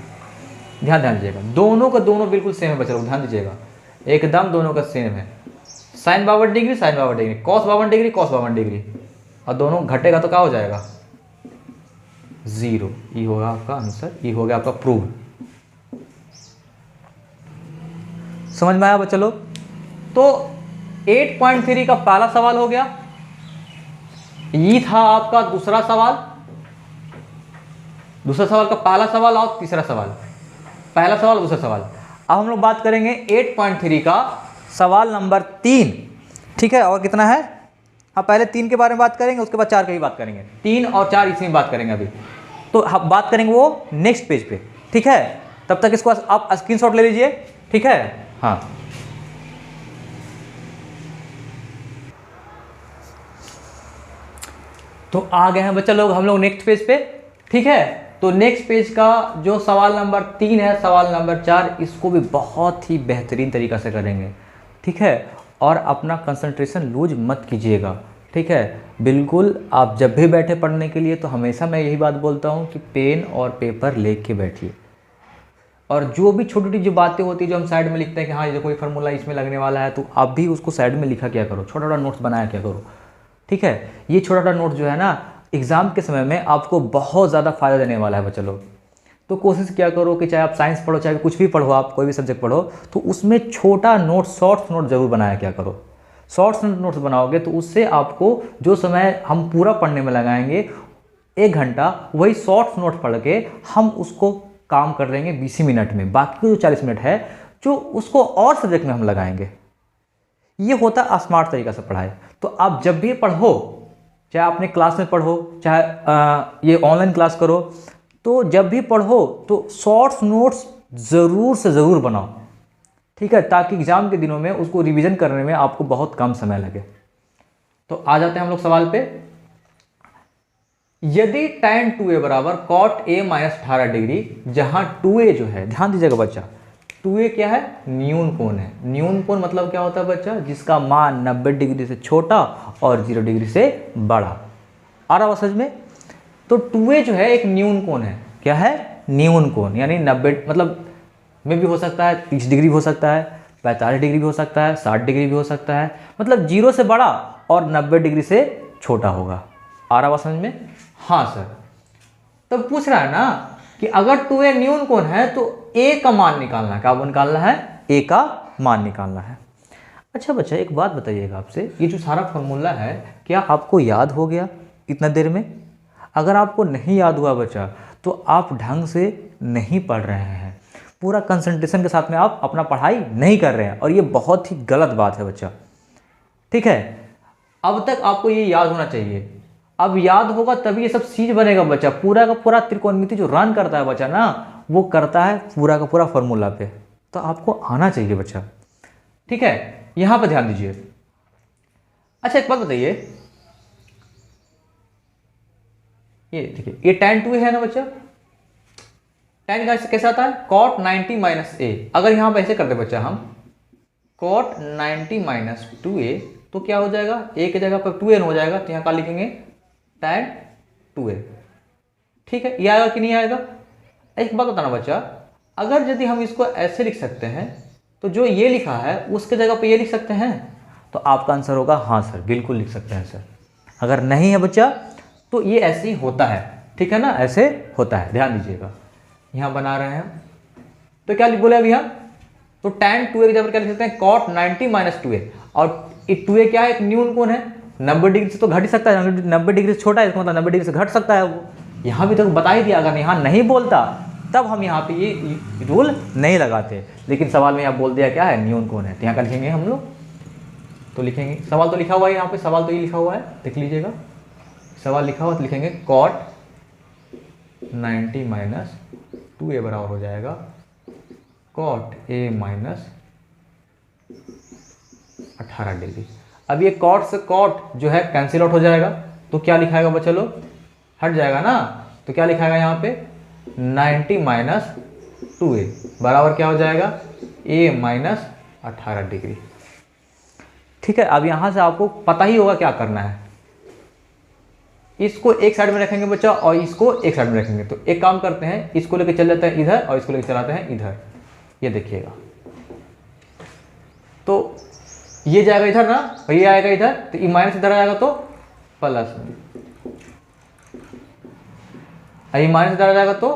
ध्यान दीजिएगा, दोनों का दोनों बिल्कुल सेम है बच्चा लोग, ध्यान दीजिएगा एकदम दोनों का सेम है, sine 52 degree sine 52 degree, cos 52 degree cos 52 degree, और दोनों घटेगा तो क्या हो जाएगा 0। ये होगा आपका आंसर, ये हो गया आपका प्रूव। समझ में आया बच्चा लोग? तो 8.3 का पहला सवाल हो गया, ये था आपका दूसरा सवाल का पहला सवाल और तीसरा सवाल, पहला सवाल दूसरा सवाल। अब हम लोग बात करेंगे 8.3 का सवाल नंबर 3, ठीक है, और कितना है, हाँ पहले 3 के बारे में बात करेंगे, उसके बाद 4 की भी बात करेंगे, 3 और 4 इसी में बात करेंगे अभी, तो हम बात करेंगे वो नेक्स्ट पेज पे, ठीक है। तब तक इसको आप स्क्रीनशॉट ले लीजिए, ठीक है, हाँ। तो आ गए हैं बच्चा लोग हम लोग नेक्स्ट पेज पे, ठीक है। तो नेक्स्ट पेज का जो सवाल नंबर 3 है, सवाल नंबर 4, इसको भी बहुत ही बेहतरीन तरीका से करेंगे, ठीक है। और अपना कंसंट्रेशन लूज मत कीजिएगा, ठीक है। बिल्कुल आप जब भी बैठे पढ़ने के लिए तो हमेशा मैं यही बात बोलता हूँ कि पेन और पेपर लेके बैठिए, और जो भी छोटी छोटी जो बातें होती है जो हम साइड में लिखते हैं कि हाँ ये कोई फार्मूला इसमें लगने वाला है, तो आप भी उसको साइड में लिखा क्या करो, छोटा छोटा नोट्स बनाया क्या करो, ठीक है। ये छोटा छोटा नोट जो है ना एग्ज़ाम के समय में आपको बहुत ज़्यादा फ़ायदा देने वाला है बच्चा लोग। तो कोशिश क्या करो कि चाहे आप साइंस पढ़ो चाहे कुछ भी पढ़ो, आप कोई भी सब्जेक्ट पढ़ो, तो उसमें छोटा नोट शॉर्ट्स नोट ज़रूर बनाया क्या करो। शॉर्ट्स नोट्स बनाओगे तो उससे आपको जो समय हम पूरा पढ़ने में लगाएंगे 1 घंटा, वही शॉर्ट्स नोट पढ़ के हम उसको काम कर लेंगे 20 मिनट में, बाकी जो 40 मिनट है जो उसको और सब्जेक्ट में हम लगाएंगे। ये होता है स्मार्ट तरीका से पढ़ाई। तो आप जब भी पढ़ो, चाहे अपने क्लास में पढ़ो चाहे ये ऑनलाइन क्लास करो, तो जब भी पढ़ो तो शॉर्ट्स नोट्स ज़रूर से ज़रूर बनाओ, ठीक है, ताकि एग्ज़ाम के दिनों में उसको रिवीजन करने में आपको बहुत कम समय लगे। तो आ जाते हैं हम लोग सवाल पे। यदि tan 2a बराबर cot a माइनस 18 डिग्री, जहां 2a जो है, ध्यान दीजिएगा बच्चा, 2a क्या है, न्यून कोण है। न्यून कोण मतलब क्या होता है बच्चा, जिसका मान 90 डिग्री से छोटा और 0 डिग्री से बड़ा। आ रहा समझ में? तो 2a जो है एक न्यून कोण है। क्या है? न्यून कोण, यानी 90 मतलब में भी हो सकता है, 30 डिग्री भी हो सकता है, 45 डिग्री भी हो सकता है, 60 डिग्री भी हो सकता है, मतलब 0 से बड़ा और 90 डिग्री से छोटा होगा। आ रहा समझ में? हाँ सर। तो पूछ रहा है ना कि अगर 2a न्यून कोण है तो a का मान निकालना है। क्या निकालना है? a का मान निकालना है। अच्छा बच्चा एक बात बताइएगा आपसे, ये जो सारा फॉर्मूला है क्या आपको याद हो गया इतना देर में? अगर आपको नहीं याद हुआ बच्चा तो आप ढंग से नहीं पढ़ रहे हैं, पूरा कंसंट्रेशन के साथ में आप अपना पढ़ाई नहीं कर रहे हैं, और ये बहुत ही गलत बात है बच्चा, ठीक है। अब तक आपको ये याद होना चाहिए, अब याद होगा तभी ये सब चीज बनेगा बच्चा। पूरा का पूरा त्रिकोणमिति जो रन करता है बच्चा ना, वो करता है पूरा का पूरा फॉर्मूला पे, तो आपको आना चाहिए बच्चा, ठीक है। यहां पे ध्यान दीजिए। अच्छा एक बात बताइए, ये देखिए ये tan 2a है ना बच्चा, tan कैसे आता है? cot 90 minus a। अगर यहां पे ऐसे करते बच्चा हम cot 90 माइनस 2a, तो क्या हो जाएगा, a की जगह पर 2n हो जाएगा, तो यहां क्या लिखेंगे, tan 2a, ठीक है। ये आएगा कि नहीं आएगा? एक बात बताना बच्चा, अगर यदि हम इसको ऐसे लिख सकते हैं तो जो ये लिखा है उसके जगह पे ये लिख सकते हैं, तो आपका आंसर होगा हाँ सर, बिल्कुल लिख सकते हैं सर। अगर नहीं है बच्चा तो ये ऐसे ही होता है, ठीक है ना, ऐसे होता है, ध्यान दीजिएगा। यहाँ बना रहे हैं तो क्या बोले अभी हम तो tan 2a की जगह क्या लिख सकते हैं, cot 90 माइनस 2a। और 2a क्या है, एक न्यून कोण है, 90 डिग्री से तो घट ही सकता है, 90 डिग्री से छोटा है, इसका मतलब 90 डिग्री से घट सकता है वो। यहाँ भी तो बता ही दिया, अगर यहाँ नहीं बोलता तब हम यहाँ पे ये रूल नहीं लगाते, लेकिन सवाल में यहाँ बोल दिया क्या है, न्यून कोण है, तो यहाँ का लिखेंगे हम लोग, तो लिखेंगे, सवाल तो लिखा हुआ है यहाँ पे, सवाल तो ये लिखा हुआ है, देख लीजिएगा, सवाल लिखा हुआ तो लिखेंगे cot 90 माइनस 2a बराबर हो जाएगा cot a माइनस 18 डिग्री। अब ये cot से cot जो है कैंसिल आउट हो जाएगा, तो क्या लिखाएगा बच्चा लोग, हट जाएगा ना, तो क्या लिखाएगा यहाँ पे 90 माइनस 2a बराबर क्या हो जाएगा, a माइनस 18 डिग्री। ठीक है, अब यहाँ से आपको पता ही होगा क्या करना है, इसको एक साइड में रखेंगे बच्चा और इसको एक साइड में रखेंगे। तो एक काम करते हैं, इसको लेके चल जाते हैं इधर और इसको लेके चलाते हैं इधर, ये देखिएगा, तो ये जाएगा इधर ना और ये आएगा इधर, तो ये माइनस इधर आएगा तो प्लस में, ये माइनस इधर आ जाएगा तो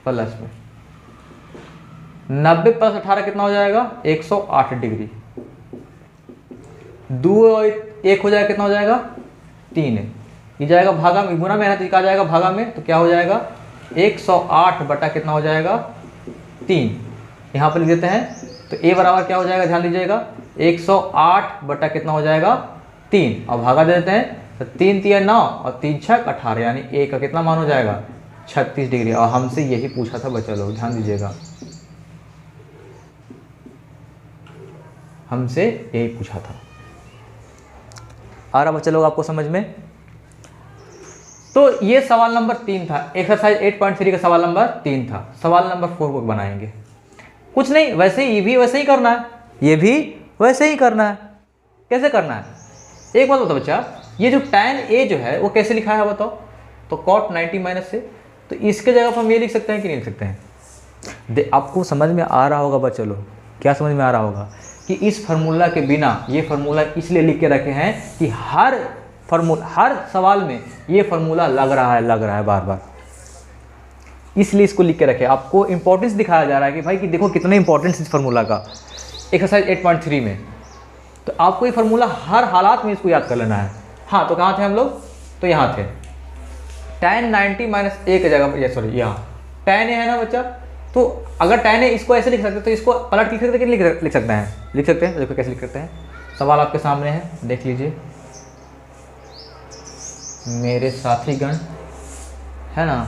प्लस में। 90 प्लस 18 कितना हो जाएगा, 108 डिग्री। 2 और 1 हो जाएगा, कितना हो जाएगा, 3 है, ये जाएगा भागा में, गुना में है तो ये जाएगा भागा में, तो क्या हो जाएगा 108 बटा कितना हो जाएगा 3, यहाँ पर लिख देते हैं। तो a बराबर क्या हो जाएगा, ध्यान दीजिएगा, 108 बटा कितना हो जाएगा 3, और भागा दे देते हैं, तो 3 3 9 और 3 6 18, यानी a का कितना मान हो जाएगा 36 डिग्री। और हमसे यही पूछा था बच्चा लोग, ध्यान दीजिएगा, हमसे यही पूछा था। आ रहा बच्चा लोग आपको समझ में? तो ये सवाल नंबर 3 था, एक्सरसाइज 8.3 का सवाल नंबर 3 था। सवाल नंबर 4 को बनाएंगे, कुछ नहीं, वैसे ही, ये भी वैसे ही करना है, ये भी वैसे ही करना है। कैसे करना है, एक बात बताओ बच्चा, ये जो tan a जो है वो कैसे लिखा है बताओ, तो cot 90 माइनस से, तो इसके जगह पर हम ये लिख सकते हैं कि नहीं लिख सकते हैं। आपको समझ में आ रहा होगा बच्चा लोग, क्या समझ में आ रहा होगा कि इस फार्मूला के बिना, ये फार्मूला इसलिए लिख के रखे हैं कि हर सवाल में ये फार्मूला लग रहा है बार बार, इसलिए इसको लिख के रखे। आपको इंपॉर्टेंस दिखाया जा रहा है कि भाई कि देखो कितना इंपॉर्टेंस इस फार्मूला का, एक्सरसाइज 8.3 में। तो आपको ये फार्मूला हर हालात में इसको याद कर लेना है। हाँ, तो कहाँ थे हम लोग, तो यहाँ थे, tan 90 माइनस a की जगह, सॉरी यहाँ tan a है ना बच्चा, तो अगर tan a इसको ऐसे लिख सकते तो इसको पलट लिख सकते कि नहीं लिख सकते हैं, लिख सकते हैं। देखो कैसे लिख सकते हैं, सवाल आपके सामने है, देख लीजिए मेरे साथीगण, है ना।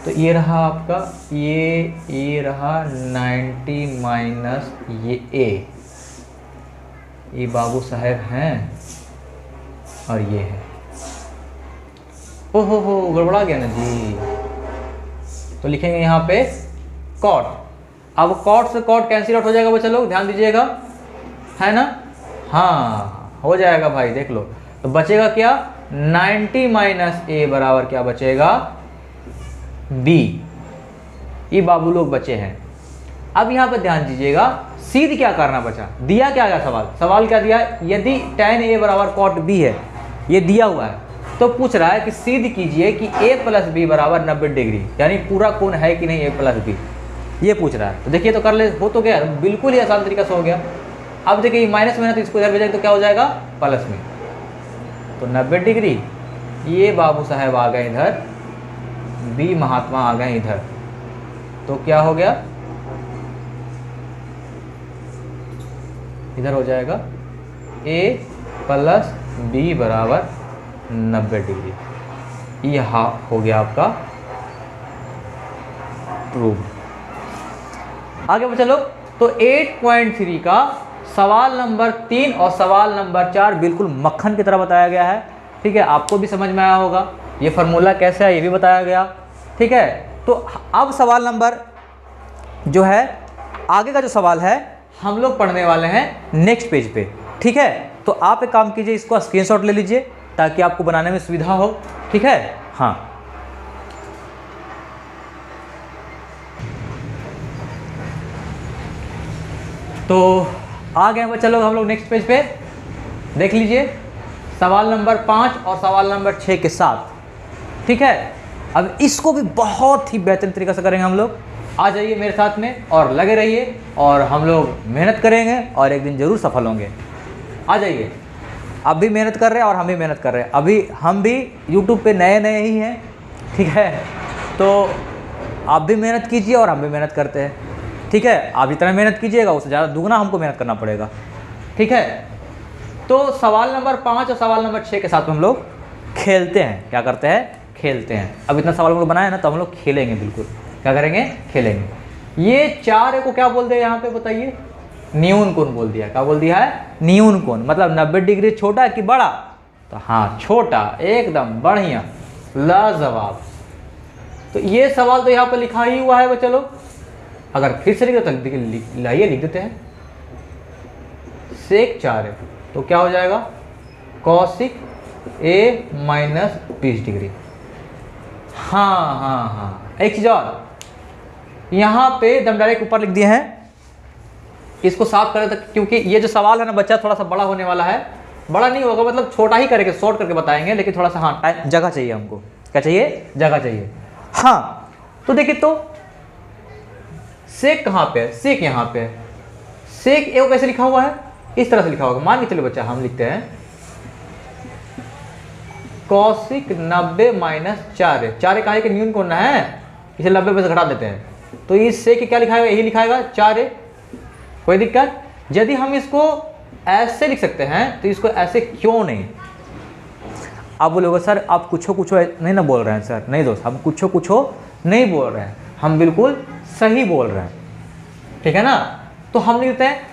तो ये रहा आपका, ये रहा 90 माइनस ये a, ये बाबू साहब हैं और ये है, ओहो गड़बड़ा गया ना जी। तो लिखेंगे यहाँ पे cot, अब cot से cot कैंसिल आउट हो जाएगा बच्चा लोग, ध्यान दीजिएगा, है ना। हाँ हो जाएगा भाई, देख लो, तो बचेगा क्या, 90 माइनस a बराबर क्या बचेगा b, ये बाबू लोग बचे हैं। अब यहाँ पे ध्यान दीजिएगा, सीध क्या करना बचा, दिया क्या गया सवाल क्या दिया, यदि tan a बराबर cot b है, ये दिया हुआ है, तो पूछ रहा है कि सिद्ध कीजिए कि a प्लस बी बराबर 90 डिग्री, यानी पूरा कोण है कि नहीं a प्लस बी, ये पूछ रहा है। तो देखिए, तो कर ले, हो तो गया, बिल्कुल ही आसान तरीका से हो गया। अब देखिए माइनस में है तो इसको इधर भेजेंगे तो क्या हो जाएगा प्लस में, तो 90 डिग्री, ये बाबू साहब आ गए इधर, बी महात्मा आ गए इधर, तो क्या हो गया, इधर हो जाएगा a प्लस बी बराबर 90 डिग्री। यह हो गया आपका प्रूव्ड। आगे बढ़ चलो, तो 8.3 का सवाल नंबर 3 और सवाल नंबर 4 बिल्कुल मक्खन की तरह बताया गया है। ठीक है, आपको भी समझ में आया होगा, ये फार्मूला कैसे है ये भी बताया गया। ठीक है, तो अब सवाल नंबर जो है, आगे का जो सवाल है हम लोग पढ़ने वाले हैं नेक्स्ट पेज पे। ठीक है, तो आप एक काम कीजिए, इसको स्क्रीनशॉट ले लीजिए ताकि आपको बनाने में सुविधा हो। ठीक है, हाँ, तो आ गए बच्चा लोग हम लोग नेक्स्ट पेज पे, देख लीजिए सवाल नंबर 5 और सवाल नंबर 6 के साथ। ठीक है, अब इसको भी बहुत ही बेहतरीन तरीके से करेंगे हम लोग। आ जाइए मेरे साथ में और लगे रहिए, और हम लोग मेहनत करेंगे और एक दिन ज़रूर सफल होंगे। आ जाइए, आप भी मेहनत कर रहे हैं और हम भी मेहनत कर रहे हैं। अभी हम भी यूट्यूब पे नए नए ही हैं, ठीक है, तो आप भी मेहनत कीजिए और हम भी मेहनत करते हैं, ठीक है। आप जितना मेहनत कीजिएगा उससे ज़्यादा दुगना हमको मेहनत करना पड़ेगा, ठीक है। तो सवाल नंबर 5 और सवाल नंबर 6 के साथ हम लोग खेलते हैं। क्या करते हैं? खेलते हैं। अब इतना सवाल हम लोग बनाए ना, तो हम लोग खेलेंगे, बिल्कुल। क्या करेंगे? खेलेंगे। ये 4 को क्या बोल दिया यहाँ पे बताइए? न्यून कोण बोल दिया। क्या बोल दिया है? न्यून कोण। मतलब 90 डिग्री छोटा कि बड़ा? तो हाँ, छोटा, एकदम बढ़िया, लाजवाब। तो ये सवाल तो यहाँ पर लिखा ही हुआ है बच्चा लोग। अगर फिर से लिखे तो लाइए लिख देते हैं। सेक 4 है तो क्या हो जाएगा? कॉसिक ए माइनस 20 डिग्री। हाँ, एक चीज़ और, यहाँ पे एकदम डायरेक्ट ऊपर लिख दिए हैं। इसको साफ करें तो, क्योंकि ये जो सवाल है ना बच्चा, थोड़ा सा बड़ा होने वाला है। बड़ा नहीं होगा, मतलब छोटा ही करके शॉर्ट करके बताएंगे, लेकिन थोड़ा सा हाँ टाइम, जगह चाहिए हमको। क्या चाहिए? जगह चाहिए। हाँ, तो देखिए, तो सेक कहाँ पे है? सेक यहाँ पे है। सेक ए कैसे लिखा हुआ है? इस तरह से लिखा होगा। मान के चलो बच्चा, हम लिखते हैं कॉसिक 90 माइनस 4 है। 4 कहा कि न्यून कोण है, इसे 90 में से घटा देते हैं। तो इस सेक क्या लिखाएगा? यही लिखाएगा 4 है। कोई दिक्कत? यदि हम इसको ऐसे लिख सकते हैं तो इसको ऐसे क्यों नहीं? आप बोलोगे सर आप कुछ नहीं ना बोल रहे हैं। सर नहीं दोस्त, हम कुछ नहीं बोल रहे हैं, हम बिल्कुल सही बोल रहे हैं, ठीक है ना। तो हम लिखते हैं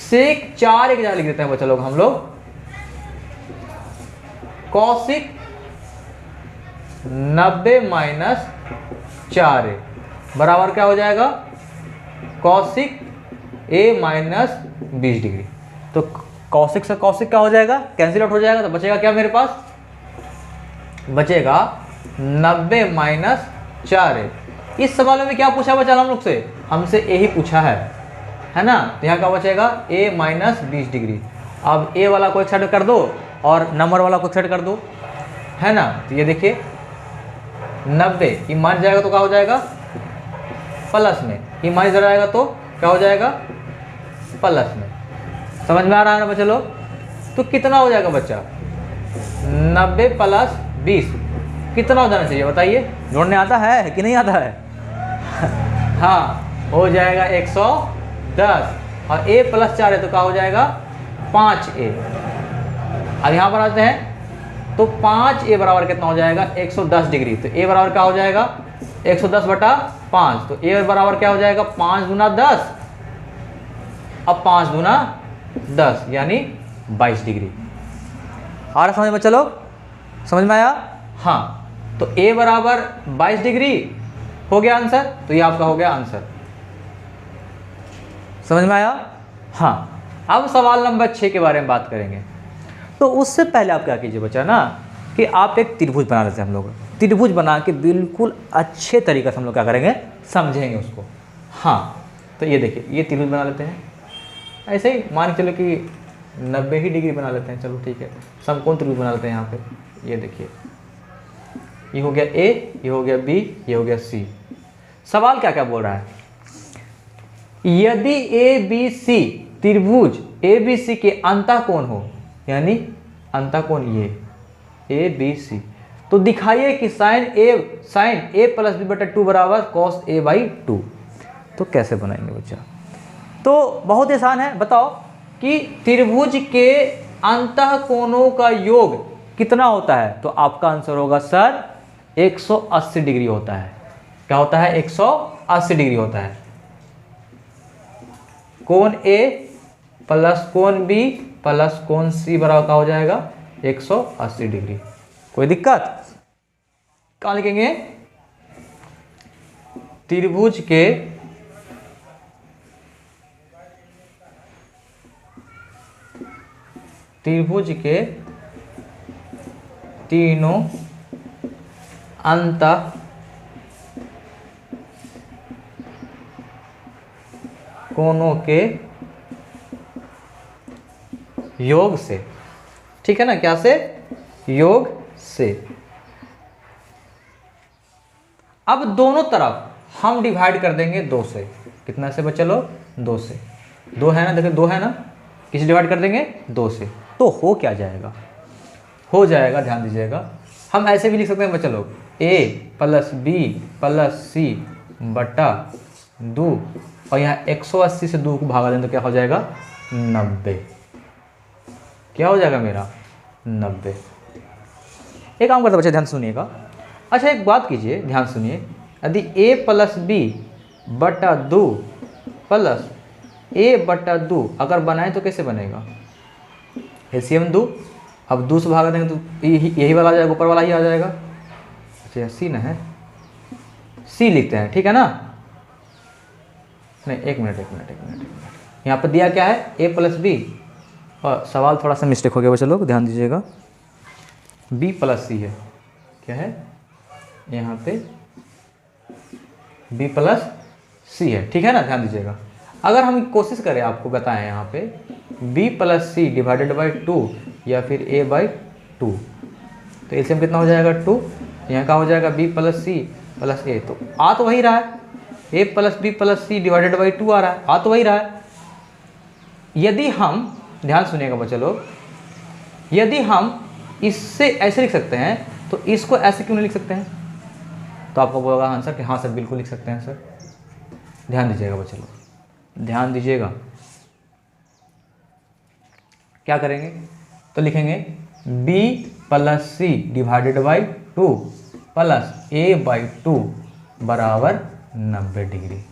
सेक 4 एक जगह लिख देते हैं बच्चा लोग, हम लोग कॉसिक 90 माइनस 4 बराबर क्या हो जाएगा? कॉसिक ए माइनस 20 डिग्री। तो कॉसिक से कॉसिक क्या हो जाएगा? कैंसिल आउट हो जाएगा। तो बचेगा क्या मेरे पास? बचेगा 90 माइनस 4। इस सवाल में क्या पूछा बचा हम लोग से? हमसे ए ही पूछा है ना। तो यहाँ क्या बचेगा? ए माइनस 20 डिग्री। अब ए वाला को एक साइड कर दो और नंबर वाला को एक साइड कर दो, है ना। तो ये देखिए 90 ये मान जाएगा तो क्या हो जाएगा? प्लस में। ये मान जाएगा तो क्या हो जाएगा? प्लस में। समझ में आ रहा है ना बच्चे लोग? तो कितना हो जाएगा बच्चा? 90 प्लस 20 कितना हो जाना चाहिए बताइए? जोड़ने आता है कि नहीं आता है? हाँ, हो जाएगा 110। और a प्लस 4 है तो क्या हो जाएगा? 5a। अब यहाँ पर आते हैं तो 5a बराबर कितना हो जाएगा? 110 डिग्री। तो a बराबर क्या हो जाएगा? 110 बटा 5। तो a बराबर क्या हो जाएगा? 5 दूना 10। अब 5 दूना 10 यानी 22 डिग्री। आ रहा समझ में? चलो, समझ में आया? हाँ, तो a बराबर 22 डिग्री हो गया आंसर। तो ये आपका हो गया आंसर। समझ में आया? हाँ, अब सवाल नंबर 6 के बारे में बात करेंगे। तो उससे पहले आप क्या कीजिए बच्चा ना, कि आप एक त्रिभुज बना लेते हैं। हम लोग त्रिभुज बना के बिल्कुल अच्छे तरीके से हम लोग क्या करेंगे? समझेंगे उसको। हाँ, तो ये देखिए, ये त्रिभुज बना लेते हैं। ऐसे ही मान के चलो कि 90 ही डिग्री बना लेते हैं। चलो ठीक है, समकोण त्रिभुज बना लेते हैं यहाँ पे। ये देखिए, ये हो गया ए, ये हो गया बी, ये हो गया सी। सवाल क्या क्या बोल रहा है? यदि ए बी सी त्रिभुज ए बी सी के अंतःकोण हो, यानी अंतःकोण ये ए बी सी, तो दिखाइए कि साइन ए प्लस बी बटा 2 बराबर कॉस ए बाई 2। तो कैसे बनाएंगे बच्चा? तो बहुत आसान है। बताओ कि त्रिभुज के अंतःकोणों का योग कितना होता है? तो आपका आंसर होगा सर 180 डिग्री होता है। क्या होता है? 180 डिग्री होता है। कोण ए प्लस कोण बी प्लस कोण सी बराबर क्या हो जाएगा? 180 डिग्री। कोई दिक्कत? कहाँ लिखेंगे? त्रिभुज के तीनों अंतः कोणों के योग से, ठीक है ना। क्या से? योग से। अब दोनों तरफ हम डिवाइड कर देंगे 2 से। कितना से बच्चे लोग? 2 से। 2 है ना, देखिए 2 है ना, किसे डिवाइड कर देंगे? 2 से। तो हो क्या जाएगा? हो जाएगा, ध्यान दीजिएगा, हम ऐसे भी लिख सकते हैं बच्चे लोग, a प्लस बी प्लस सी बटा 2, और यहाँ 180 से 2 को भागा दें तो क्या हो जाएगा? 90। क्या हो जाएगा मेरा? 90। एक काम करते बच्चे, ध्यान सुनिएगा। अच्छा एक बात कीजिए, ध्यान सुनिए, यदि a प्लस बी बटा 2 प्लस a बटा 2 अगर बनाए तो कैसे बनेगा? एलसीएम 2, अब 2 से भागा देंगे तो यही वाला आ जाएगा, ऊपर वाला ही आ जाएगा। अच्छा सी ना है, सी लिखते हैं, ठीक है ना? नहीं एक मिनट, यहाँ पर दिया क्या है? a प्लस बी, और सवाल थोड़ा सा मिस्टेक हो गया बच्चे लोग, ध्यान दीजिएगा, b प्लस सी है, क्या है यहाँ पे? b प्लस सी है, ठीक है ना? ध्यान दीजिएगा, अगर हम कोशिश करें आपको बताएं यहाँ पे b plus C divided by 2 या फिर a बाई 2, तो एलसीएम कितना हो जाएगा? 2। यहाँ का हो जाएगा b plus C plus a, तो आ तो वही रहा है, a plus B plus C divided by 2 आ रहा है, आ तो वही रहा है। यदि हम, ध्यान सुनिएगा बच्चे लोग, यदि हम इससे ऐसे लिख सकते हैं तो इसको ऐसे क्यों नहीं लिख सकते हैं? तो आपको बोलेगा आंसर कि हाँ सर बिल्कुल लिख सकते हैं सर। ध्यान दीजिएगा बच्चे लोग, ध्यान दीजिएगा, क्या करेंगे? तो लिखेंगे b plus C divided by 2 plus a by 2 बराबर 90 डिग्री,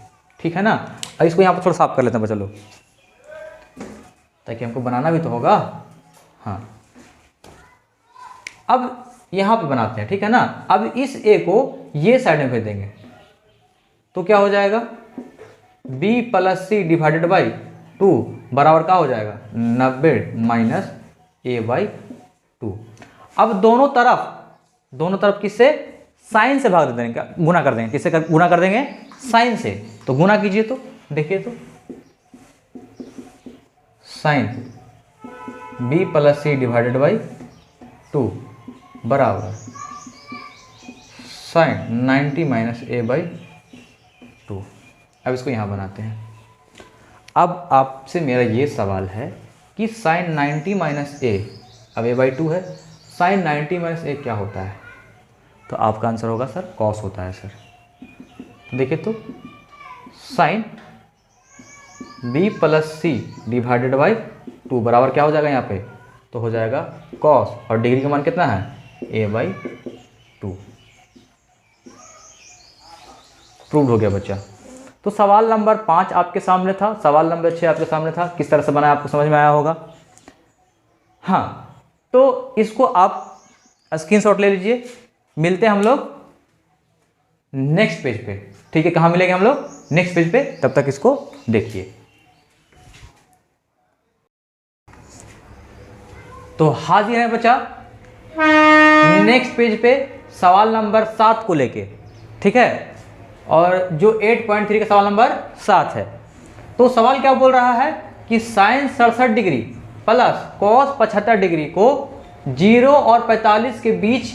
ठीक है ना? और इसको यहाँ पर थोड़ा साफ कर लेते हैं बच्चे लोग, ताकि हमको बनाना भी तो होगा। हाँ, अब यहाँ पे बनाते हैं, ठीक है ना? अब इस a को ये साइड में भेज देंगे तो क्या हो जाएगा? b plus C divided by 2 बराबर क्या हो जाएगा? 90 माइनस a बाई 2। अब दोनों तरफ किससे? साइन से भाग देंगे, क्या गुना कर देंगे? किससे गुना कर देंगे? साइन से। तो गुना कीजिए, तो देखिए, तो sine b plus C divided by 2 बराबर साइन 90 माइनस a बाई 2। अब इसको यहाँ बनाते हैं। अब आपसे मेरा ये सवाल है कि साइन 90 माइनस a, अब a बाई 2 है, साइन 90 माइनस a क्या होता है? तो आपका आंसर होगा सर कॉस होता है सर। देखिए तो sine b plus C divided by 2 बराबर क्या हो जाएगा यहाँ पे? तो हो जाएगा कॉस, और डिग्री का मान कितना है? a by 2। प्रूव्ड हो गया बच्चा। तो सवाल नंबर 5 आपके सामने था, सवाल नंबर 6 आपके सामने था, किस तरह से बनाया आपको समझ में आया होगा। हाँ, तो इसको आप स्क्रीनशॉट ले लीजिए। मिलते हैं हम लोग नेक्स्ट पेज पे, ठीक है? कहाँ मिलेंगे हम लोग? नेक्स्ट पेज पे, तब तक इसको देखिए। तो हाजिर है बच्चा नेक्स्ट पेज पे सवाल नंबर 7 को लेके, ठीक है? और जो 8.3 का सवाल नंबर 7 है। तो सवाल क्या बोल रहा है कि sine 67 degree plus cos 75 degree को 0 और 45 के बीच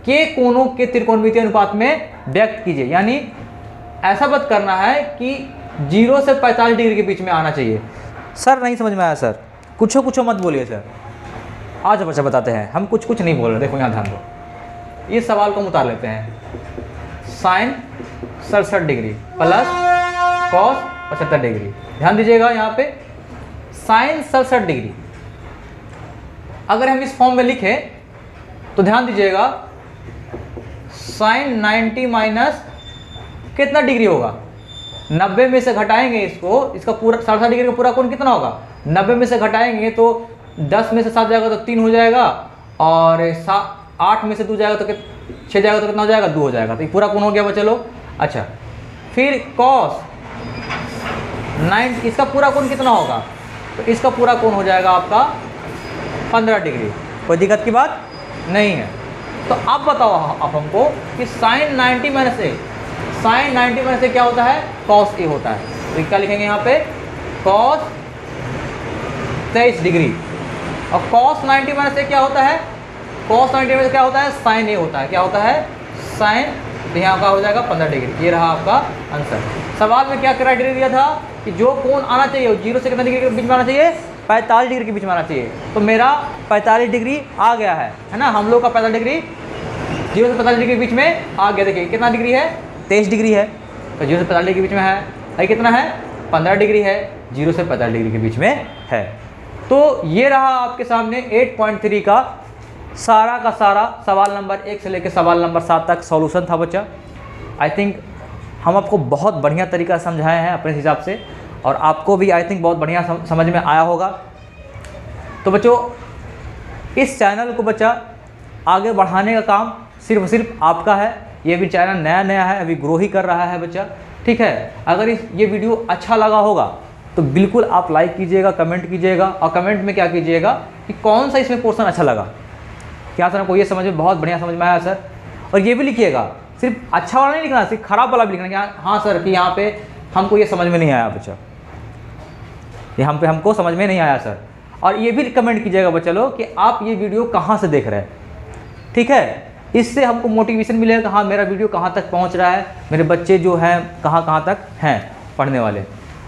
के कोणों के त्रिकोणमितीय अनुपात में व्यक्त कीजिए। यानी ऐसा बात करना है कि 0 से 45 डिग्री के बीच में आना चाहिए। सर नहीं समझ में आया सर, कुछ मत बोलिए सर, आज बच्चा बताते हैं, हम कुछ नहीं बोल रहे। देखो यहाँ ध्यान दो, इस सवाल को हम उतार लेते हैं। Sine 67 degree plus cos 75 degree. ध्यान दीजिएगा यहाँ पे साइन 67 डिग्री अगर हम इस फॉर्म में लिखें तो ध्यान दीजिएगा साइन 90 माइनस कितना डिग्री होगा? 90 में से घटाएंगे इसको, इसका पूरा 67 डिग्री का पूरा कोण कितना होगा? 90 में से घटाएंगे तो 10 में से 7 जाएगा तो 3 हो जाएगा, और 8 में से 2 जाएगा तो 6 जाएगा तो कितना हो जाएगा? 2 हो जाएगा। तो ये पूरा कोण हो गया बच्चे लोग। अच्छा, फिर कॉस 9, इसका पूरा कोण कितना होगा? तो इसका पूरा कोण हो जाएगा आपका 15 डिग्री। कोई दिक्कत की बात नहीं है। तो अब बताओ आप हमको कि साइन 90 माइनस ए, साइन 90 माइनस ए क्या होता है? कॉस ए होता है। तो क्या लिखेंगे यहाँ पे? Cos 23 degree. और कॉस 90 माइनस ए क्या होता है? कॉस 90 माइनस क्या होता है? साइन ए होता है। क्या होता है? साइन तो यहाँ का हो जाएगा 15 डिग्री। ये रहा आपका आंसर। सवाल में क्या क्राइटेरिया दिया था कि जो कोण आना चाहिए 0 से कितना डिग्री के बीच में आना चाहिए, 45 डिग्री के बीच में आना चाहिए। तो मेरा 45 डिग्री आ गया है ना, हम लोग का 45 डिग्री 0 से 45 डिग्री के बीच में आ गया। देखिए कितना डिग्री है, 23 डिग्री है, तो 0 से 45 डिग्री के बीच में है। अरे कितना है, 15 डिग्री है, 0 से 45 डिग्री के बीच में है। तो ये रहा आपके सामने 8.3 का सारा का सारा सवाल नंबर 1 से लेकर सवाल नंबर 7 तक सॉल्यूशन था बच्चा। आई थिंक हम आपको बहुत बढ़िया तरीका से समझाए हैं अपने हिसाब से, और आपको भी आई थिंक बहुत बढ़िया समझ में आया होगा। तो बच्चों इस चैनल को बच्चा आगे बढ़ाने का काम सिर्फ और सिर्फ आपका है। ये भी चैनल नया है, अभी ग्रो ही कर रहा है बच्चा, ठीक है। अगर ये वीडियो अच्छा लगा होगा तो बिल्कुल आप लाइक कीजिएगा, कमेंट कीजिएगा, और कमेंट में क्या कीजिएगा कि कौन सा इसमें पोर्शन अच्छा लगा। क्या सर आपको ये समझ में बहुत बढ़िया समझ में आया सर? और ये भी लिखिएगा, सिर्फ अच्छा वाला नहीं लिखना, सिर्फ खराब वाला भी लिखना कि हाँ सर कि यहाँ पे हमको ये समझ में नहीं आया बच्चा, यहाँ पे हमको समझ में नहीं आया सर। और ये भी कमेंट कीजिएगा बच्चा लोग कि आप ये वीडियो कहाँ से देख रहे हैं, ठीक है। इससे हमको मोटिवेशन मिलेगा कि हाँ मेरा वीडियो कहाँ तक पहुँच रहा है, मेरे बच्चे जो हैं कहाँ तक हैं पढ़ने वाले।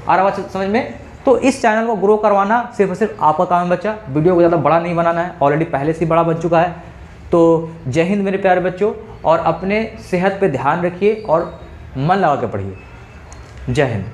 आ रहा बात समझ में? तो इस चैनल को ग्रो करवाना सिर्फ और सिर्फ आपका काम है बच्चा। वीडियो को ज़्यादा बड़ा नहीं बनाना है, ऑलरेडी पहले से ही बड़ा बन चुका है। तो जय हिंद मेरे प्यारे बच्चों, और अपने सेहत पे ध्यान रखिए और मन लगा के पढ़िए। जय हिंद।